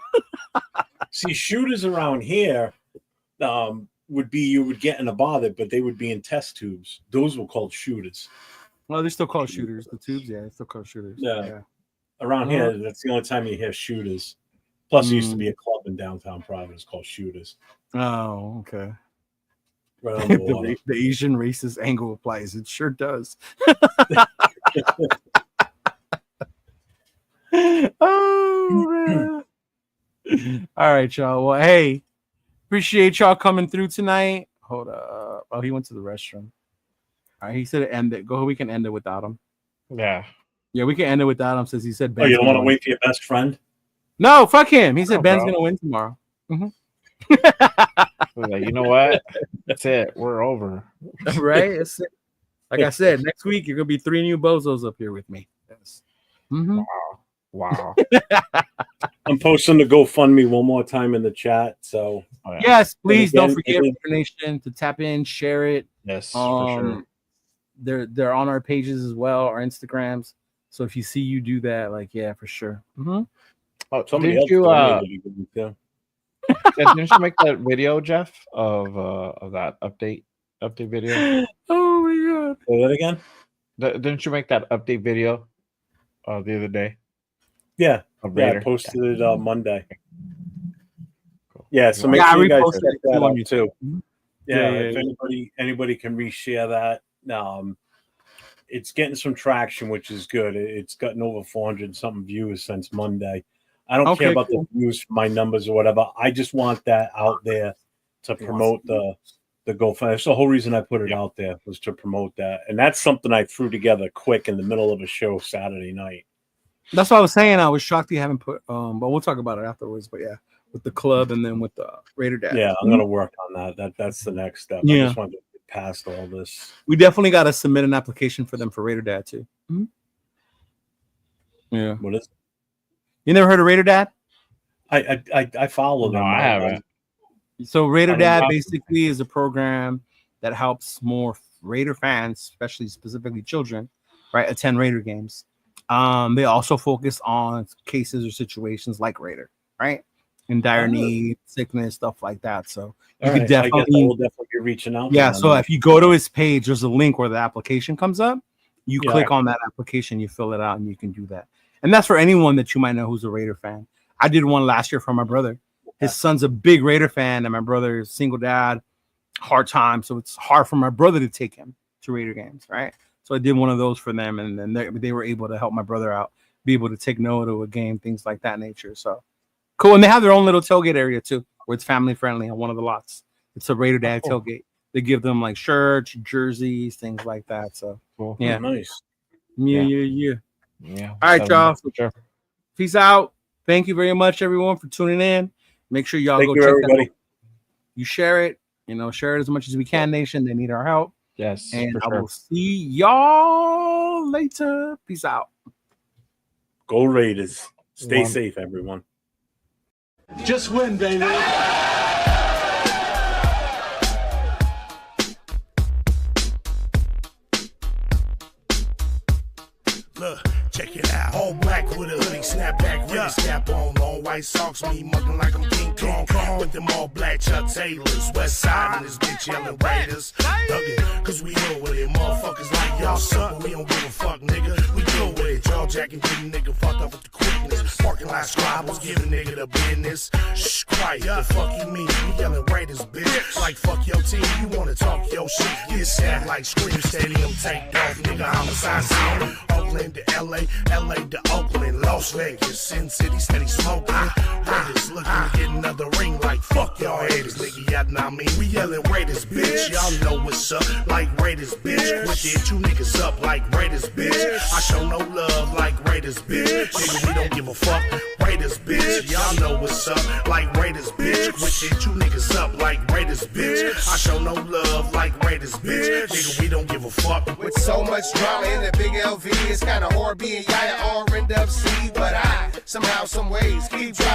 See, shooters around here would be you would get in a bar, but they would be in test tubes. Those were called shooters. Well, they're still called shooters. The tubes, yeah, they're still called shooters. Yeah. Around here, that's the only time you hear shooters. Plus, there used to be a club in downtown Providence called Shooters. Oh, okay. Right on the water. The Asian racist angle applies. It sure does. Oh, man. All right, y'all. Well, hey, appreciate y'all coming through tonight. Hold up. Oh, he went to the restroom. All right, he said end it. We can end it without him. Yeah. Yeah, we can end it without him since he said Ben's you don't want to wait for your best friend? No, fuck him. He said Ben's going to win tomorrow. Like, you know what? That's it. We're over. Right? Like I said, next week you're going to be 3 new bozos up here with me. Yes. Wow. I'm posting the GoFundMe one more time in the chat. So yes, please don't forget information to tap in, share it. Yes, for sure. They're on our pages as well, our Instagrams. So if you see you do that, like for sure. Oh, didn't you didn't you make that video, Jeff, of that update video? Oh my god! Say that again. Didn't you make that update video the other day? Yeah, I posted it Monday. Cool. Yeah, so make sure you guys check that out too. Yeah, if anybody can reshare that. It's getting some traction, which is good. It's gotten over 400 something views since Monday. I don't care about the views for my numbers or whatever. I just want that out there to promote the GoFundMe. That's the whole reason I put it out there, was to promote that. And that's something I threw together quick in the middle of a show Saturday night. That's what I was saying. I was shocked you haven't put but we'll talk about it afterwards. But yeah, with the club and then with the Raider Dad. Yeah, I'm gonna work on that. That's the next step. I just wanted to get past all this. We definitely got to submit an application for them for Raider Dad too. Yeah. What is it? You never heard of Raider Dad? I follow them. No, I haven't. So Raider Dad basically is a program that helps more Raider fans, specifically children, right, attend Raider games. They also focus on cases or situations like Raider, right, in dire need, sickness, stuff like that. So you could definitely be reaching out. Yeah. So if you go to his page, there's a link where the application comes up. You click on that application, you fill it out, and you can do that. And that's for anyone that you might know who's a Raider fan. I did one last year for my brother. His son's a big Raider fan, and my brother is single dad, hard time. So it's hard for my brother to take him to Raider games, right? So I did one of those for them, and then they were able to help my brother out, be able to take Noah to a game, things like that nature. So cool. And they have their own little tailgate area too, where it's family friendly on one of the lots. It's a Raider Dad tailgate. They give them like shirts, jerseys, things like that. So yeah, nice. Yeah. All right, y'all. Sure. Peace out. Thank you very much, everyone, for tuning in. Make sure y'all go check everybody. that out. You share it. Share it as much as we can, nation. They need our help. Yes. And I will see y'all later. Peace out. Go Raiders. Stay safe, everyone. Just win, baby. Look, check it out. All black with a hoodie, snapback, really snap on. Long white socks, me mugging like I'm King Kong. with them all black Chuck Taylors. West side and this bitch yelling Raiders. Thuggin', cause we ill with it. Motherfuckers like y'all suck, but we don't give a fuck, nigga. We deal with it. Jaw jacking, getting nigga fucked up with the quickness. Parking lot squabbles, giving nigga the business. Shh, quiet, the fuck you mean? We yelling Raiders, bitch. Like fuck your team, you wanna talk your shit. Get sad like Scream Stadium, take off, nigga. Homicide scene. Oakland to LA, LA to Oakland, Las Vegas, Sin City, steady smoking. Raiders looking to get another ring like fuck y'all haters, nigga. Y'all know I mean? We yelling Raiders, bitch. Y'all know what's up, like Raiders, bitch. With it, two niggas up like Raiders, bitch. I show no love like Raiders, bitch. Nigga, we don't give a fuck. Raiders, bitch. Y'all know what's up, like Raiders, bitch. With it, two niggas up like Raiders, bitch. I show no love like Raiders, bitch. Nigga, we don't give a fuck. With so much drama in the big LV, it's kinda hard being Yaya or end up C. But I somehow, some ways keep dropping.